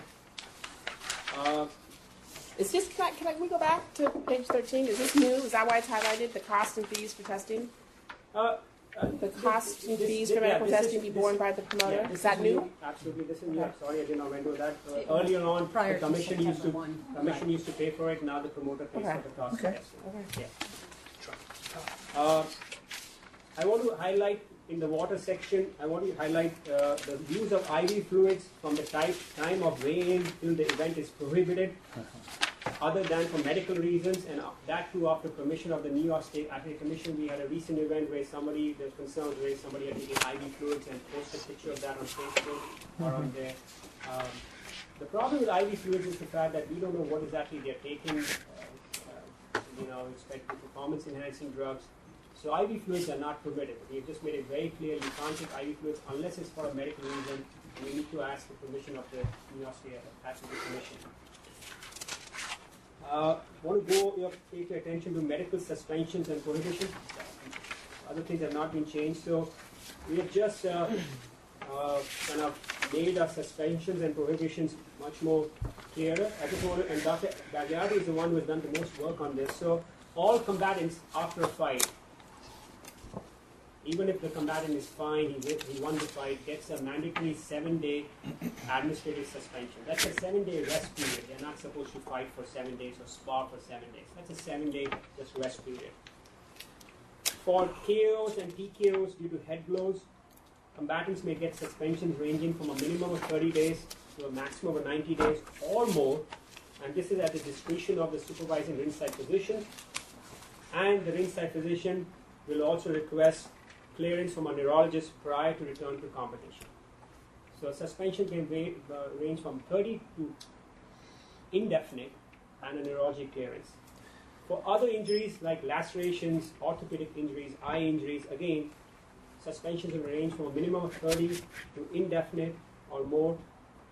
Is this, can we go back to page 13? Is this new? Is that why it's highlighted? The cost and fees for testing? The costs and fees for medical testing be borne by the promoter? this Is that new? Absolutely, this is new. Okay. Sorry, I did not went over that. Earlier on, Prior the to commission used to September 1. commission used to pay for it. Now the promoter pays Okay. for the cost of Okay. testing. Okay. Yeah. I want to highlight in the water section. I want to highlight the use of IV fluids from the time of weigh-in till the event is prohibited, other than for medical reasons, and that too after permission of the New York State Athletic Commission. We had a recent event where there's concerns where somebody had taken IV fluids and posted a picture of that on Facebook or on there. The problem with IV fluids is the fact that we don't know what exactly they're taking. Respect to performance-enhancing drugs. So IV fluids are not permitted. We've just made it very clear you can't take IV fluids unless it's for a medical reason. We need to ask the permission of the New York State Athletic Commission. Want to take your attention to medical suspensions and prohibitions. Other things have not been changed. So we have just kind of made our suspensions and prohibitions much more clearer. I just want to, and Dr. Gagliardi is the one who has done the most work on this. So all combatants after a fight, even if the combatant is fine, he won the fight, gets a mandatory 7-day administrative suspension. That's a 7-day rest period. They're not supposed to fight for 7 days or spar for 7 days. That's a 7-day just rest period. For KOs and TKOs due to head blows, combatants may get suspensions ranging from a minimum of 30 days to a maximum of 90 days or more, and this is at the discretion of the supervising ringside physician. And the ringside physician will also request clearance from a neurologist prior to return to competition. So suspension can range from 30 to indefinite and a neurologic clearance. For other injuries like lacerations, orthopedic injuries, eye injuries, again, suspensions will range from a minimum of 30 to indefinite or more.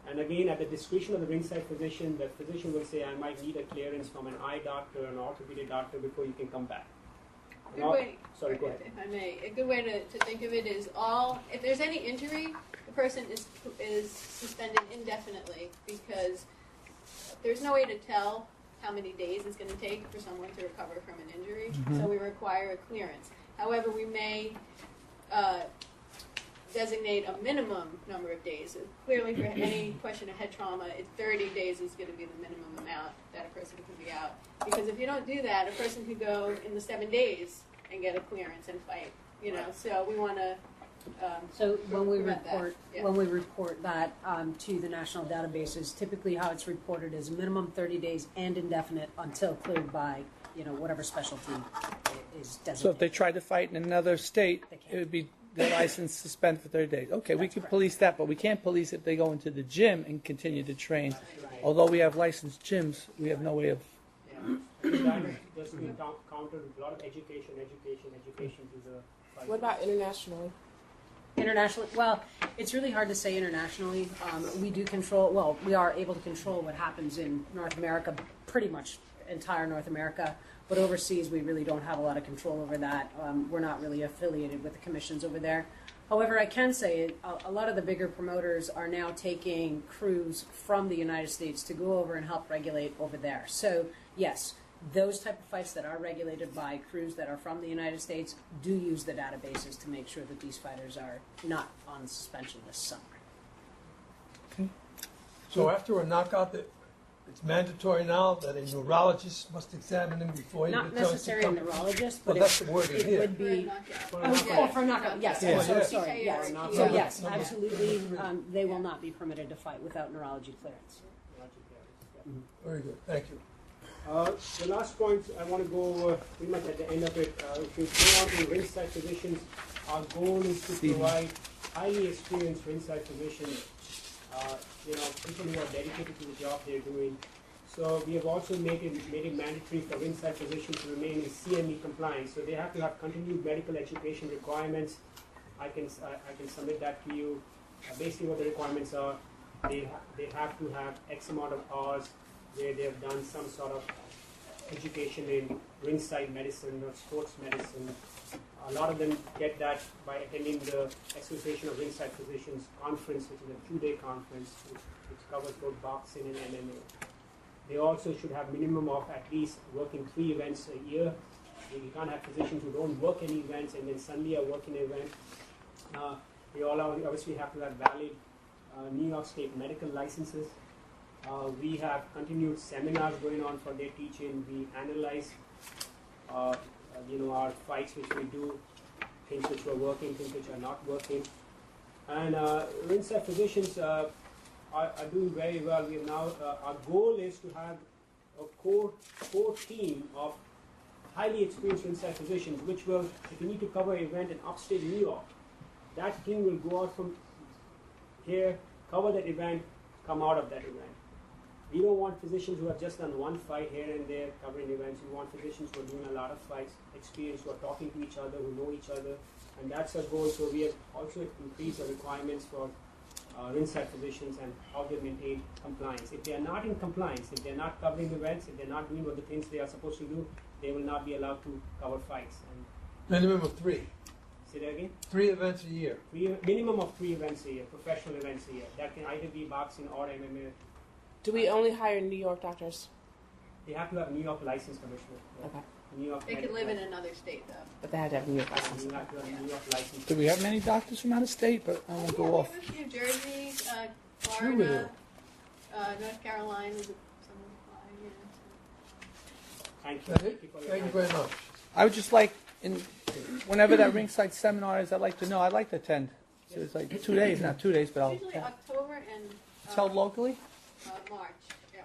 And again, at the discretion of the ringside physician, the physician will say, I might need a clearance from an eye doctor, an orthopedic doctor before you can come back. Good way, Sorry, go ahead. if I may, a good way to think of it is if there's any injury, the person is suspended indefinitely because there's no way to tell how many days it's going to take for someone to recover from an injury. So we require a clearance. However, we may designate a minimum number of days. So clearly, for any question of head trauma, 30 days is going to be the minimum amount that a person can be out. Because if you don't do that, a person could go in the 7 days and get a clearance and fight. So we want to. So when we prevent that. report Yeah. when we report that to the national databases, typically how it's reported is minimum 30 days and indefinite until cleared by whatever specialty is designated. So if they tried to fight in another state, They can't. it would be their license suspended for 30 days. Okay, we That's can correct. police that, but we can't police if they go into the gym and continue to train. Right. Although we have licensed gyms, we have no way of. Just to counter with a lot of education to the fight. What about internationally? Internationally, well, it's really hard to say internationally. We do control, well, we are able to control what happens in North America, pretty much entire North America, but overseas we really don't have a lot of control over that. We're not really affiliated with the commissions over there. However, I can say a lot of the bigger promoters are now taking crews from the United States to go over and help regulate over there. So, yes, those type of fights that are regulated by crews that are from the United States do use the databases to make sure that these fighters are not on suspension this summer. So after a knockout, it's mandatory now that a neurologist must examine him before he Not returns to necessarily a company. neurologist, Well, but that's the word in it here. would be. Knockout. Oh, for knockout, yes, Yeah, so yeah. sorry, yes. Yeah. So yes, Yeah. absolutely, they will not be permitted to fight without neurology clearance. Very good, thank you. The last point I want to go over pretty much at the end of it. If we go on to ringside physicians, our goal is to provide highly experienced ringside physicians, people who are dedicated to the job they're doing. So we have also made it mandatory for ringside physicians to remain in CME compliance. So they have to have continued medical education requirements. I can submit that to you. Basically, what the requirements are, they have to have X amount of hours where they have done some sort of education in ringside medicine or sports medicine. A lot of them get that by attending the Association of Ringside Physicians conference, which is a 2-day conference, which covers both boxing and MMA. They also should have minimum of at least working 3 events a year. You can't have physicians who don't work any events and then suddenly are working an event. They all obviously have to have valid New York State medical licenses. We have continued seminars going on for their teaching. We analyze, our fights which we do, things which were working, things which are not working. And ringside physicians are doing very well. We have now, our goal is to have a core team of highly experienced ringside physicians, which will, if you need to cover an event in upstate New York, that team will go out from here, cover that event, come out of that event. We don't want physicians who have just done one fight here and there covering events. We want physicians who are doing a lot of fights, experienced, who are talking to each other, who know each other, and that's our goal. So we have also increased the requirements for ringside physicians and how they maintain compliance. If they are not in compliance, if they're not covering events, if they're not doing what the things they are supposed to do, they will not be allowed to cover fights. And Minimum of 3. say that again? 3 events a year. Minimum of 3 events a year, professional events a year. That can either be boxing or MMA. Do we only hire New York doctors? They have to have New York license, Commissioner. Yeah. Okay. New York They could medical live in license. another state, though. But they had to have New York You license. have to have New York license. Do we have many doctors from out of state? But I won't go off. New Jersey, Sure we do. Florida, North Carolina, some fly, Thank you. That's it? Thank you for your Thank you time. very much. I would just like, whenever that ringside seminar is, I'd like to know. I'd like to attend. So it's like 2 days, not 2 days, but I'll Usually attend. October and It's held locally? March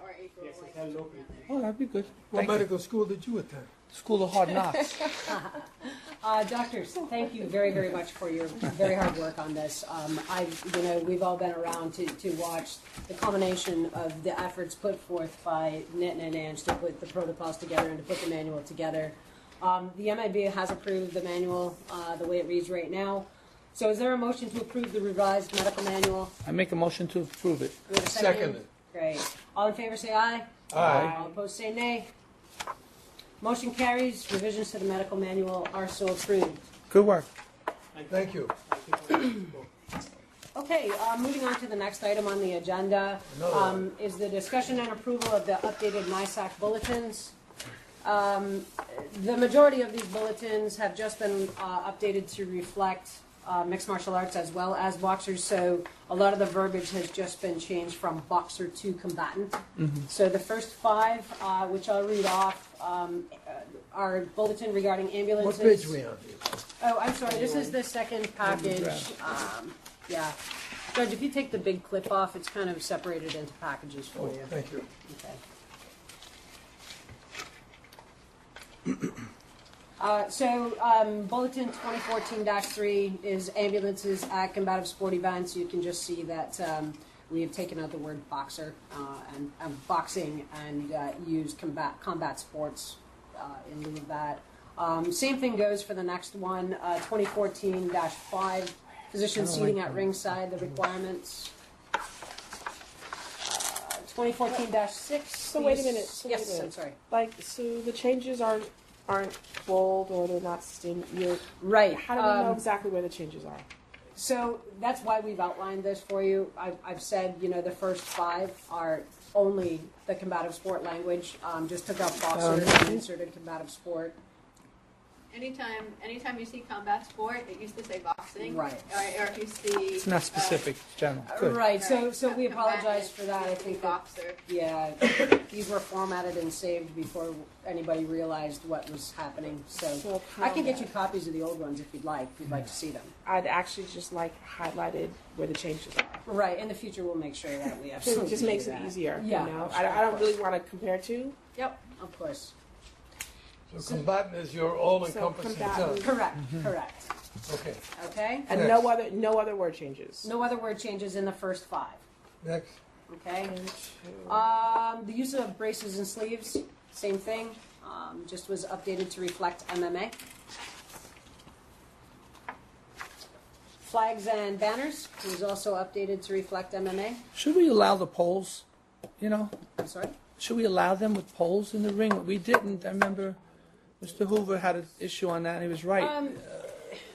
or April. Yes, it's like held locally. around there. Oh, that'd be good. What Thank you. medical school did you attend? School of Hard Knocks. Doctors, thank you very, very much for your very hard work on this. We've all been around to watch the culmination of the efforts put forth by Nitin and Ange to put the protocols together and to put the manual together. The MIB has approved the manual the way it reads right now. So is there a motion to approve the revised medical manual? I make a motion to approve it. Do we have a Second. Great. All in favor say aye. Aye. All opposed say nay. Motion carries. Revisions to the medical manual are so approved. Good work. Thank you. Okay, moving on to the next item on the agenda is the discussion and approval of the updated NYS Bulletins. The majority of these bulletins have just been updated to reflect mixed martial arts as well as boxers, so a lot of the verbiage has just been changed from boxer to combatant. So the first 5, which I'll read off, are bulletin regarding ambulances. What page are we on here? Oh, I'm sorry, this is the second package. Yeah. Judge, if you take the big clip off, it's kind of separated into packages for you. Thank you. Okay. Bulletin 2014-3 is ambulances at combative sport events. You can just see that we have taken out the word boxer and boxing and used combat sports in lieu of that. Same thing goes for the next one, 2014-5, physician seating at ringside, the requirements. 2014-6. So wait a minute. Yes, I'm sorry. So the changes aren't bold or they're not Right. How do we know exactly where the changes are? So that's why we've outlined this for you. I've said, the first 5 are only the combative sport language. Just took out boxer and inserted combative sport. Anytime you see combat sport, it used to say boxing. Right. Or if you see. It's not specific, it's general. Good. Right. So we apologize for that. I think that, boxer. yeah, these were formatted and saved before anybody realized what was happening. So I can get you copies of the old ones if you'd like. If you'd like to see them. I'd actually just like highlighted where the changes are. Right. In the future, we'll make sure that we So absolutely it just makes do it that. easier. Yeah. I don't really want to compare to. Yep. Of course. So combatant is your all-encompassing term. Correct. Correct. Okay. Okay. And Next. no other word changes. No other word changes in the first 5. Next. Okay. The use of braces and sleeves, same thing. Just was updated to reflect MMA. Flags and banners was also updated to reflect MMA. Should we allow the poles? I'm sorry. Should we allow them with poles in the ring? We didn't. I remember Mr. Hoover had an issue on that, and he was right.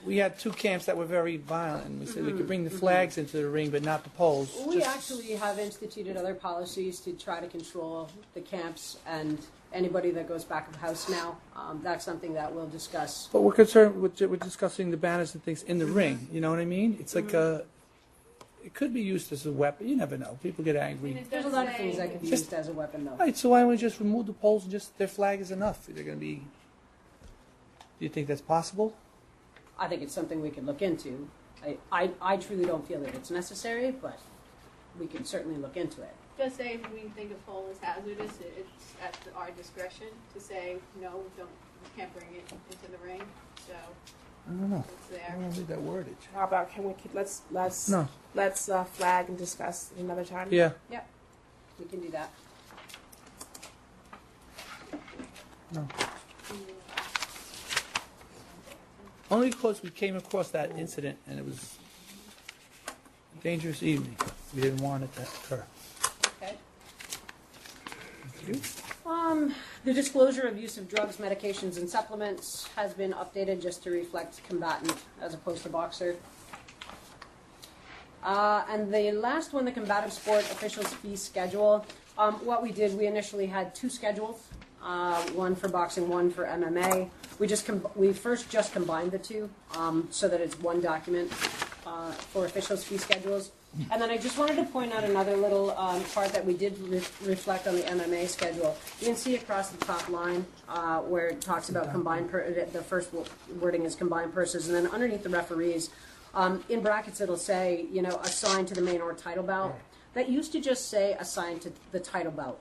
We had 2 camps that were very violent, and we said we could bring the flags into the ring, but not the poles. We actually have instituted other policies to try to control the camps and anybody that goes back of house now. That's something that we'll discuss. But we're concerned with we're discussing the banners and things in the ring. You know what I mean? It's like it could be used as a weapon. You never know. People get angry. There's a lot of things that can be used as a weapon, though. Right. So why don't we just remove the poles and just their flag is enough? They're going to be. Do you think that's possible? I think it's something we could look into. I truly don't feel that it's necessary, but we can certainly look into it. Just say if we think a pole is hazardous, it's at our discretion to say, no, you can't bring it into the ring. So I don't know. it's I there. don't read that wordage. How about let's flag and discuss another time? Yeah. Yep, we can do that. No. Only because we came across that incident and it was a dangerous evening. We didn't want it to occur. Okay. Thank you. The disclosure of use of drugs, medications, and supplements has been updated just to reflect combatant as opposed to boxer. And the last one, the combative sport officials fee schedule. What we did, we initially had 2 schedules, one for boxing, one for MMA. We first just combined the 2 so that it's one document for officials fee schedules. And then I just wanted to point out another little part that we did reflect on the MMA schedule. You can see across the top line where it talks about the first wording is combined purses, and then underneath the referees, in brackets it'll say, assigned to the main or title bout. That used to just say assigned to the title bout.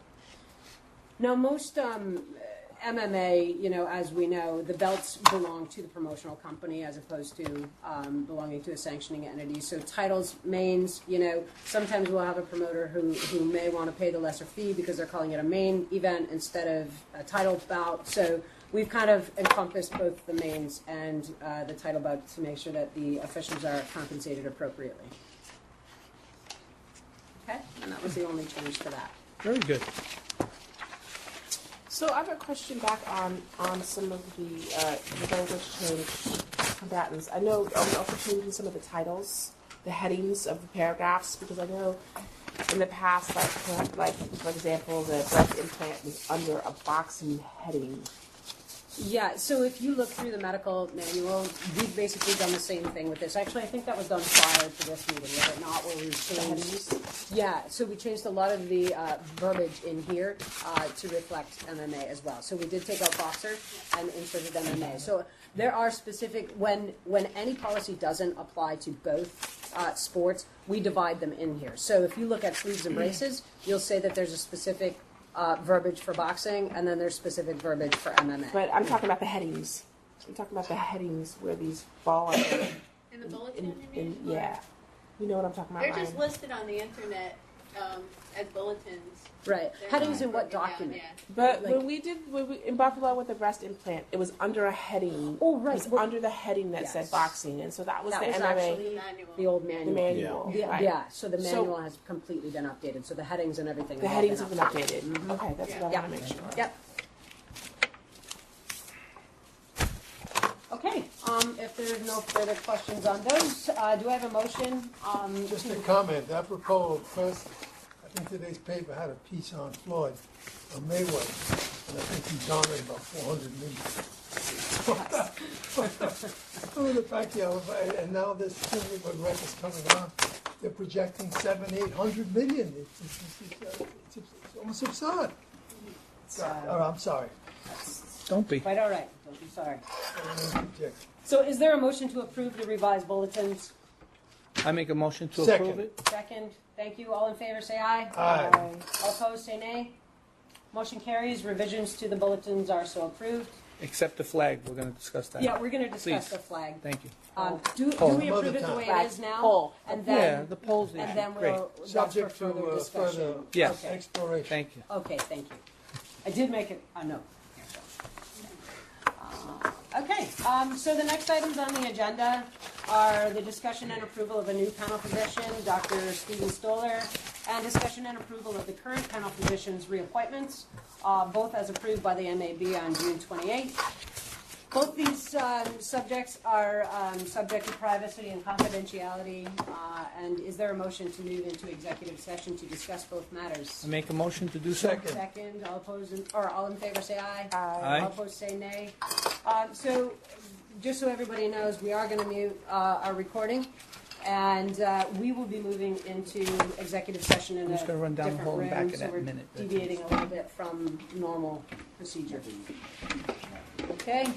Now most MMA, as we know, the belts belong to the promotional company as opposed to belonging to a sanctioning entity. So titles, mains, sometimes we'll have a promoter who may want to pay the lesser fee because they're calling it a main event instead of a title bout. So we've kind of encompassed both the mains and the title bout to make sure that the officials are compensated appropriately. Okay, and that was the only change to that. Very good. So I have a question back on some of the language change combatants. I know also changing some of the titles, the headings of the paragraphs, because I know in the past, like for example, the breast implant was under a boxing heading. Yeah, so if you look through the medical manual, we've basically done the same thing with this. Actually, I think that was done prior to this meeting, was it not, where we changed? Yeah, so we changed a lot of the verbiage in here to reflect MMA as well. So we did take out boxer and inserted MMA. So there are specific, when any policy doesn't apply to both sports, we divide them in here. So if you look at sleeves and braces, you'll say that there's a specific verbiage for boxing, and then there's specific verbiage for MMA. But I'm talking about the headings. I'm talking about the headings where these fall under. In the bulletin, you mean? Yeah. You know what I'm talking about, They're just Ryan? listed on the internet as bulletins. Right. They're Headings not in what broken down, document? yeah. But Like- when we in Buffalo with the breast implant, it was under a heading. Oh, right. It was under the heading that said Yes. boxing, and so that was That the was MMA, actually Manual. the old the manual. manual. Yeah, right. yeah, so the So- manual has completely been updated, so the headings and everything The have all headings have been updated. updated. Okay, that's what I Yeah. want to make sure. Yep. Okay, if there's no further questions on those, do I have a motion? Just a comment, apropos of first, I think today's paper had a piece on Floyd, on Mayweather, and I think he's honoring about 400 million. Oh, the backyard, and now this thing with rec is coming on, they're projecting 700-800 million. It's almost absurd. I'm sorry. Don't be. Quite all right, don't be sorry. I don't know, project. So is there a motion to approve the revised bulletins? I make a motion to Second. approve it. Second, thank you, all in favor say aye. Aye. All opposed say nay. Motion carries, revisions to the bulletins are so approved. Except the flag. We're going to discuss that. Yeah, we're gonna discuss Please. the flag. Thank you. Do Poll. we approve it the way it is now? Poll. And Yeah, then, the polls. and then Great. we'll, that's for Subject further to discussion. further Yes. Okay. exploration. Thank you. Okay, thank you. I did make it a note. Okay, so the next items on the agenda are the discussion and approval of a new panel position, Dr. Stephen Stoller, and discussion and approval of the current panel positions reappointments, both as approved by the MAB on June 28th. Both these subjects are subject to privacy and confidentiality, and is there a motion to move into executive session to discuss both matters? I make a motion to do so. Second. Second, all opposed, or all in favor say aye. Aye. All opposed say nay. So, just so everybody knows, we are gonna mute our recording, and we will be moving into executive session in I'm a just gonna run down the different hall and back room, in so that we're minute. deviating a little bit from normal procedure. Okay?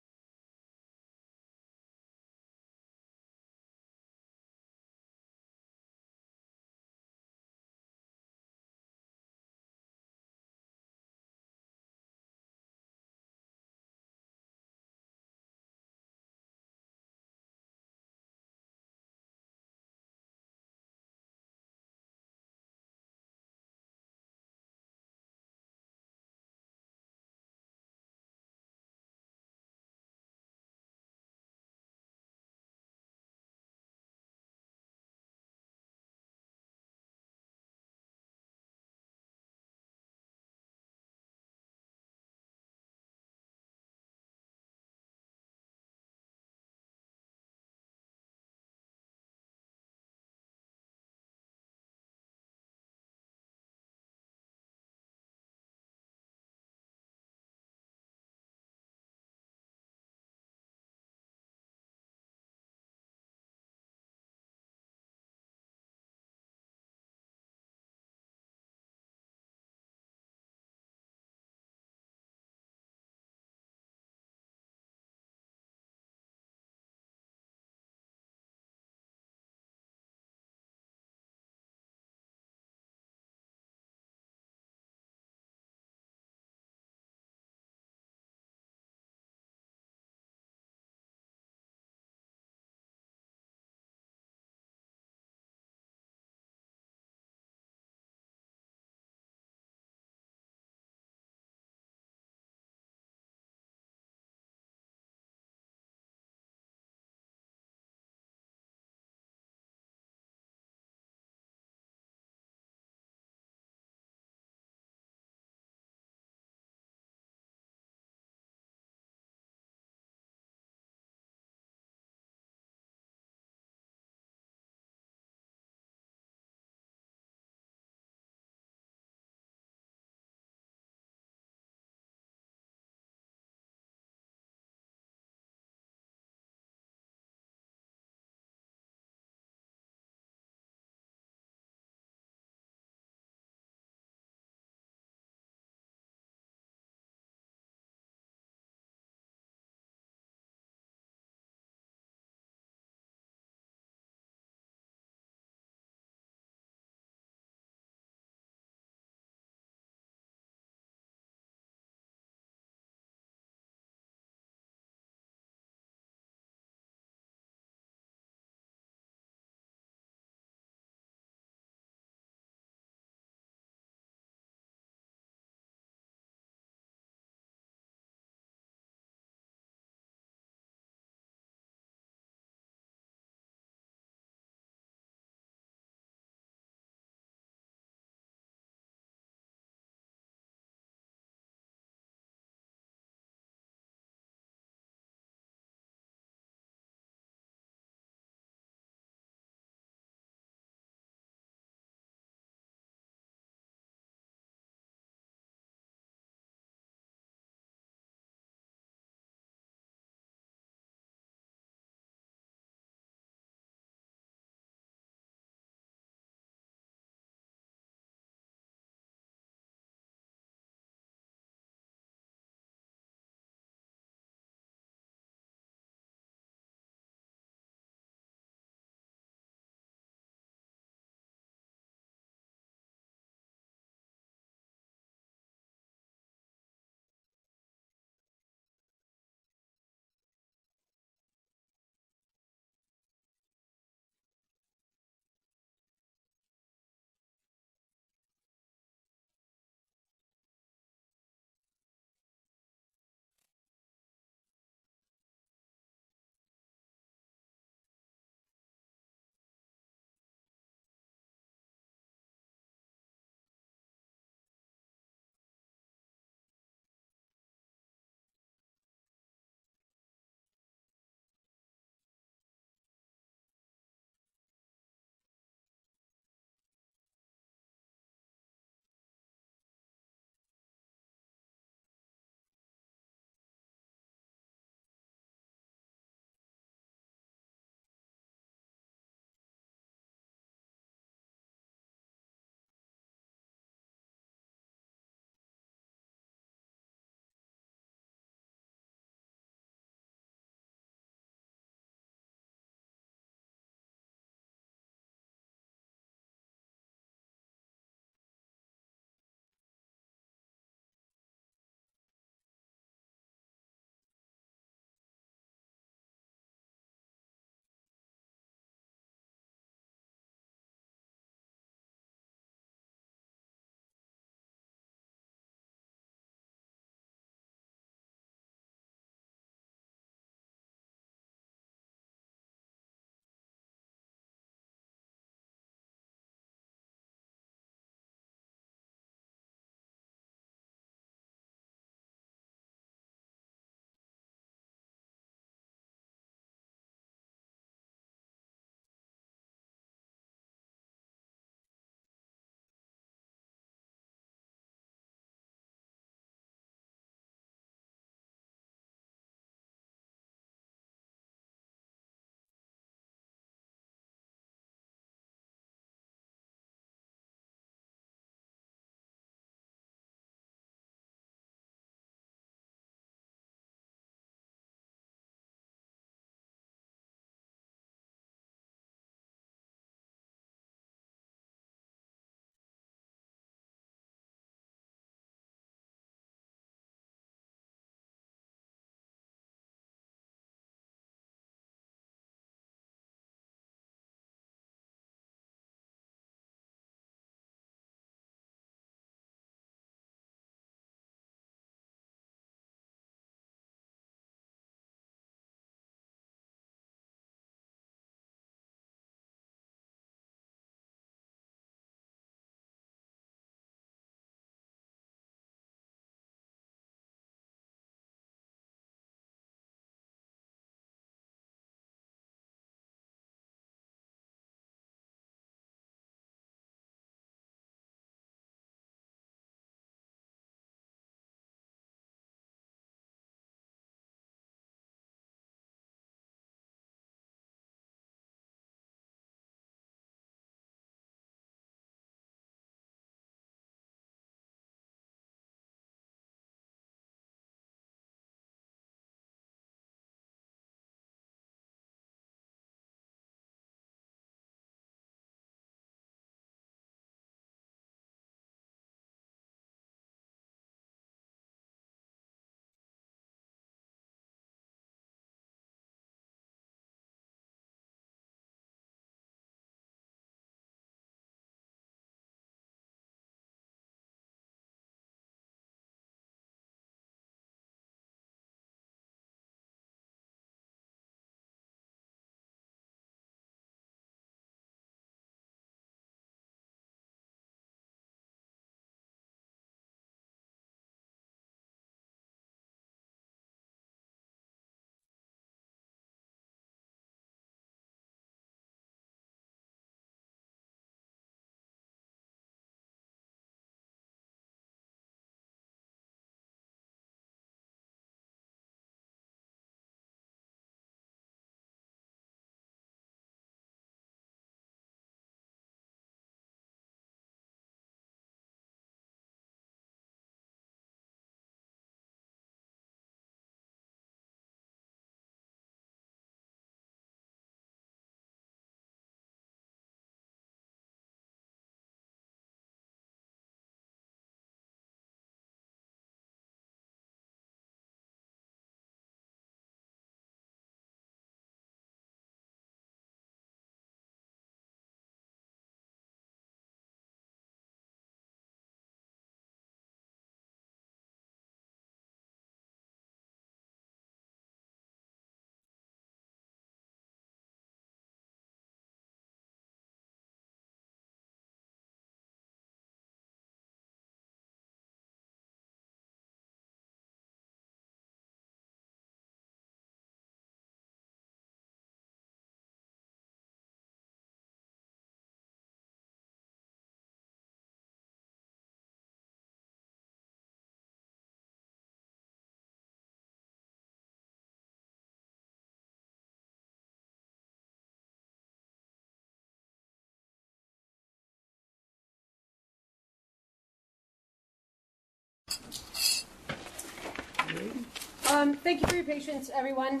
Thank you for your patience, everyone.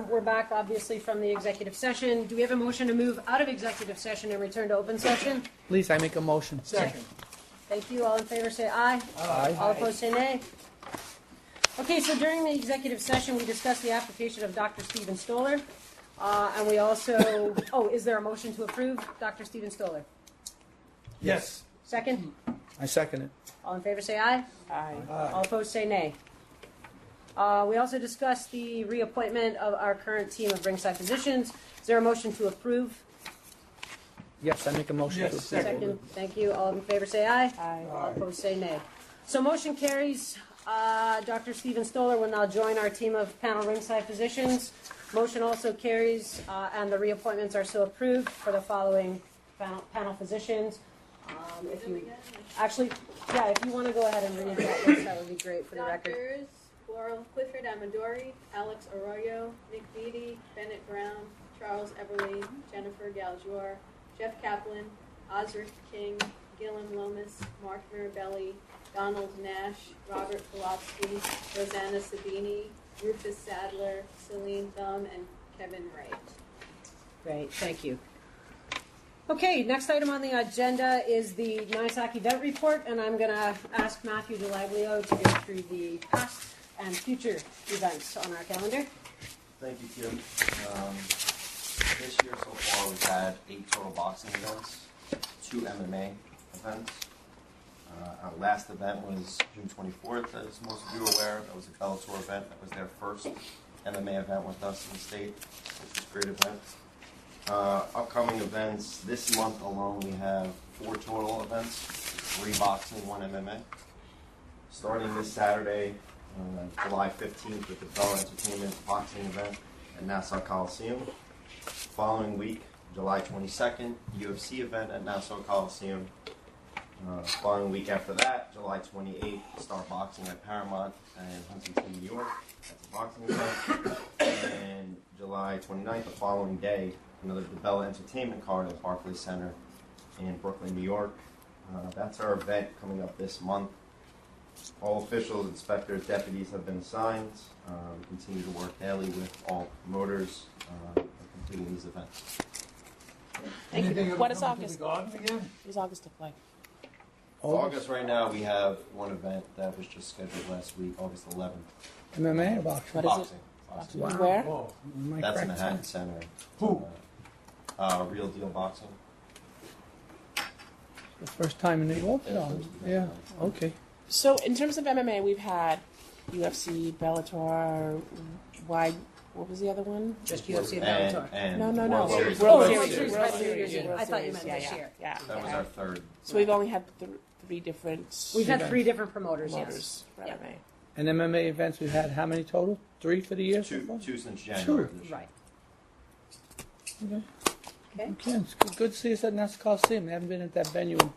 We're back, obviously, from the executive session. Do we have a motion to move out of executive session and return to open session? Please, I make a motion. Second. Thank you. All in favor say aye. Aye. All opposed say nay. Okay, so during the executive session, we discussed the application of Dr. Stephen Stoller. And we also, is there a motion to approve Dr. Stephen Stoller? Yes. Second? I second it. All in favor say aye. Aye. All opposed say nay. We also discussed the reappointment of our current team of ringside physicians. Is there a motion to approve? Yes, I make a motion Yes, to approve. Second. Thank you. All in favor say aye. Aye. All opposed say nay. So motion carries. Dr. Stephen Stoller will now join our team of panel ringside physicians. Motion also carries, and the reappointments are so approved for the following panel physicians. If you actually, if you want to go ahead and read that list, that would be great for the record. Doctors, Laurel Clifford Amadori, Alex Arroyo, Nick Beatty, Bennett Brown, Charles Everly, Jennifer Galjor, Jeff Kaplan, Ozric King, Gilliam Lomas, Mark Mirabelli, Donald Nash, Robert Polofsky, Rosanna Sabini, Rufus Sadler, Celine Thumb, and Kevin Wright. Great, thank you. Okay, next item on the agenda is the NYSAC event report, and I'm going to ask Matthew DeLaglio to go through the past and future events on our calendar. Thank you, Kim. This year so far we've had 8 total boxing events, 2 MMA events. Our last event was June 24th, as most of you are aware. That was a Bellator event. That was their first MMA event with us in the state, which was a great event. Upcoming events, this month alone we have 4 total events, 3 boxing, 1 MMA. Starting this Saturday, July 15th with the Bell Entertainment boxing event at Nassau Coliseum. Following week, July 22nd, UFC event at Nassau Coliseum. Following week after that, July 28th, Star Boxing at Paramount and Huntington, New York. That's a boxing event. And July 29th, the following day, another Bella Entertainment card at Barclays Center in Brooklyn, New York. That's our event coming up this month. All officials, inspectors, deputies have been assigned. We continue to work daily with all promoters completing these events. Thank you. Anything What is coming to August? the garden again? What does August look like? August right now, we have one event that was just scheduled last week, August 11th. MMA or boxing? What is Boxing. it? Boxing. Wow. Where? Oh, My That's in correct Manhattan sense. Center. Who? Real Deal Boxing. The first time in New York? Yeah, No. first time. Yeah, okay. So in terms of MMA, we've had UFC, Bellator, what was the other one? Just UFC and And, Bellator. and No. World Series. World World Series. Series. World World Series. Series. I thought you meant Yeah, this yeah, year. Yeah. That was our third. So we've only had 3 different We've had Events. 3 different promoters, yes. promoters for Yeah. MMA. And MMA events, we've had how many total? 3 for the year so far? Two since January. Two. of this year. Right. Okay. Okay. Okay, it's good to see us at Nassau Coliseum. We haven't been at that venue in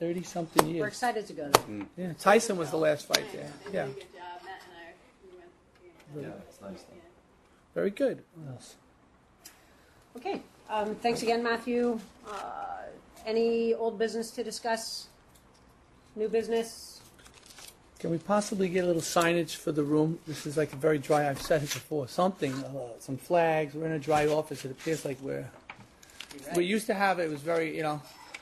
30-something We're years. excited to go there. Yeah, Tyson was the last fight there. They Yeah, did a good job. Matt and I, we went. Yeah, it's nice. Yeah. very good. What else? Okay. Thanks again, Matthew. Any old business to discuss? New business? Can we possibly get a little signage for the room? This is like a very dry, I've said it before, something, some flags. We're in a dry office. It appears like we used to have it was very,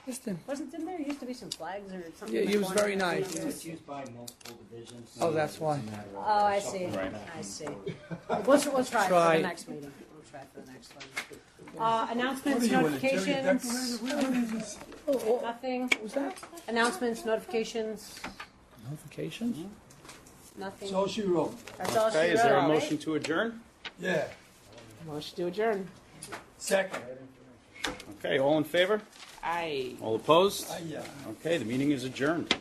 just in, Didn't there used to be some flags or something? Yeah, in the he was corner? very nice. It's used by multiple divisions. Oh, that's why. It's a matter of Oh, I see. shuffling Right. back I and see. forth. We'll try for Try. the next meeting. We'll try for the next one. Announcements, What are you, an notifications. interior decorator? What is this? Nothing. What was that? Announcements, notifications. Notifications? Nothing. So she wrote. That's all Okay, she is there a wrote, right? motion to adjourn? Yeah. Motion to adjourn. Second. Okay, all in favor? Aye. All opposed? Yeah. Okay, the meeting is adjourned.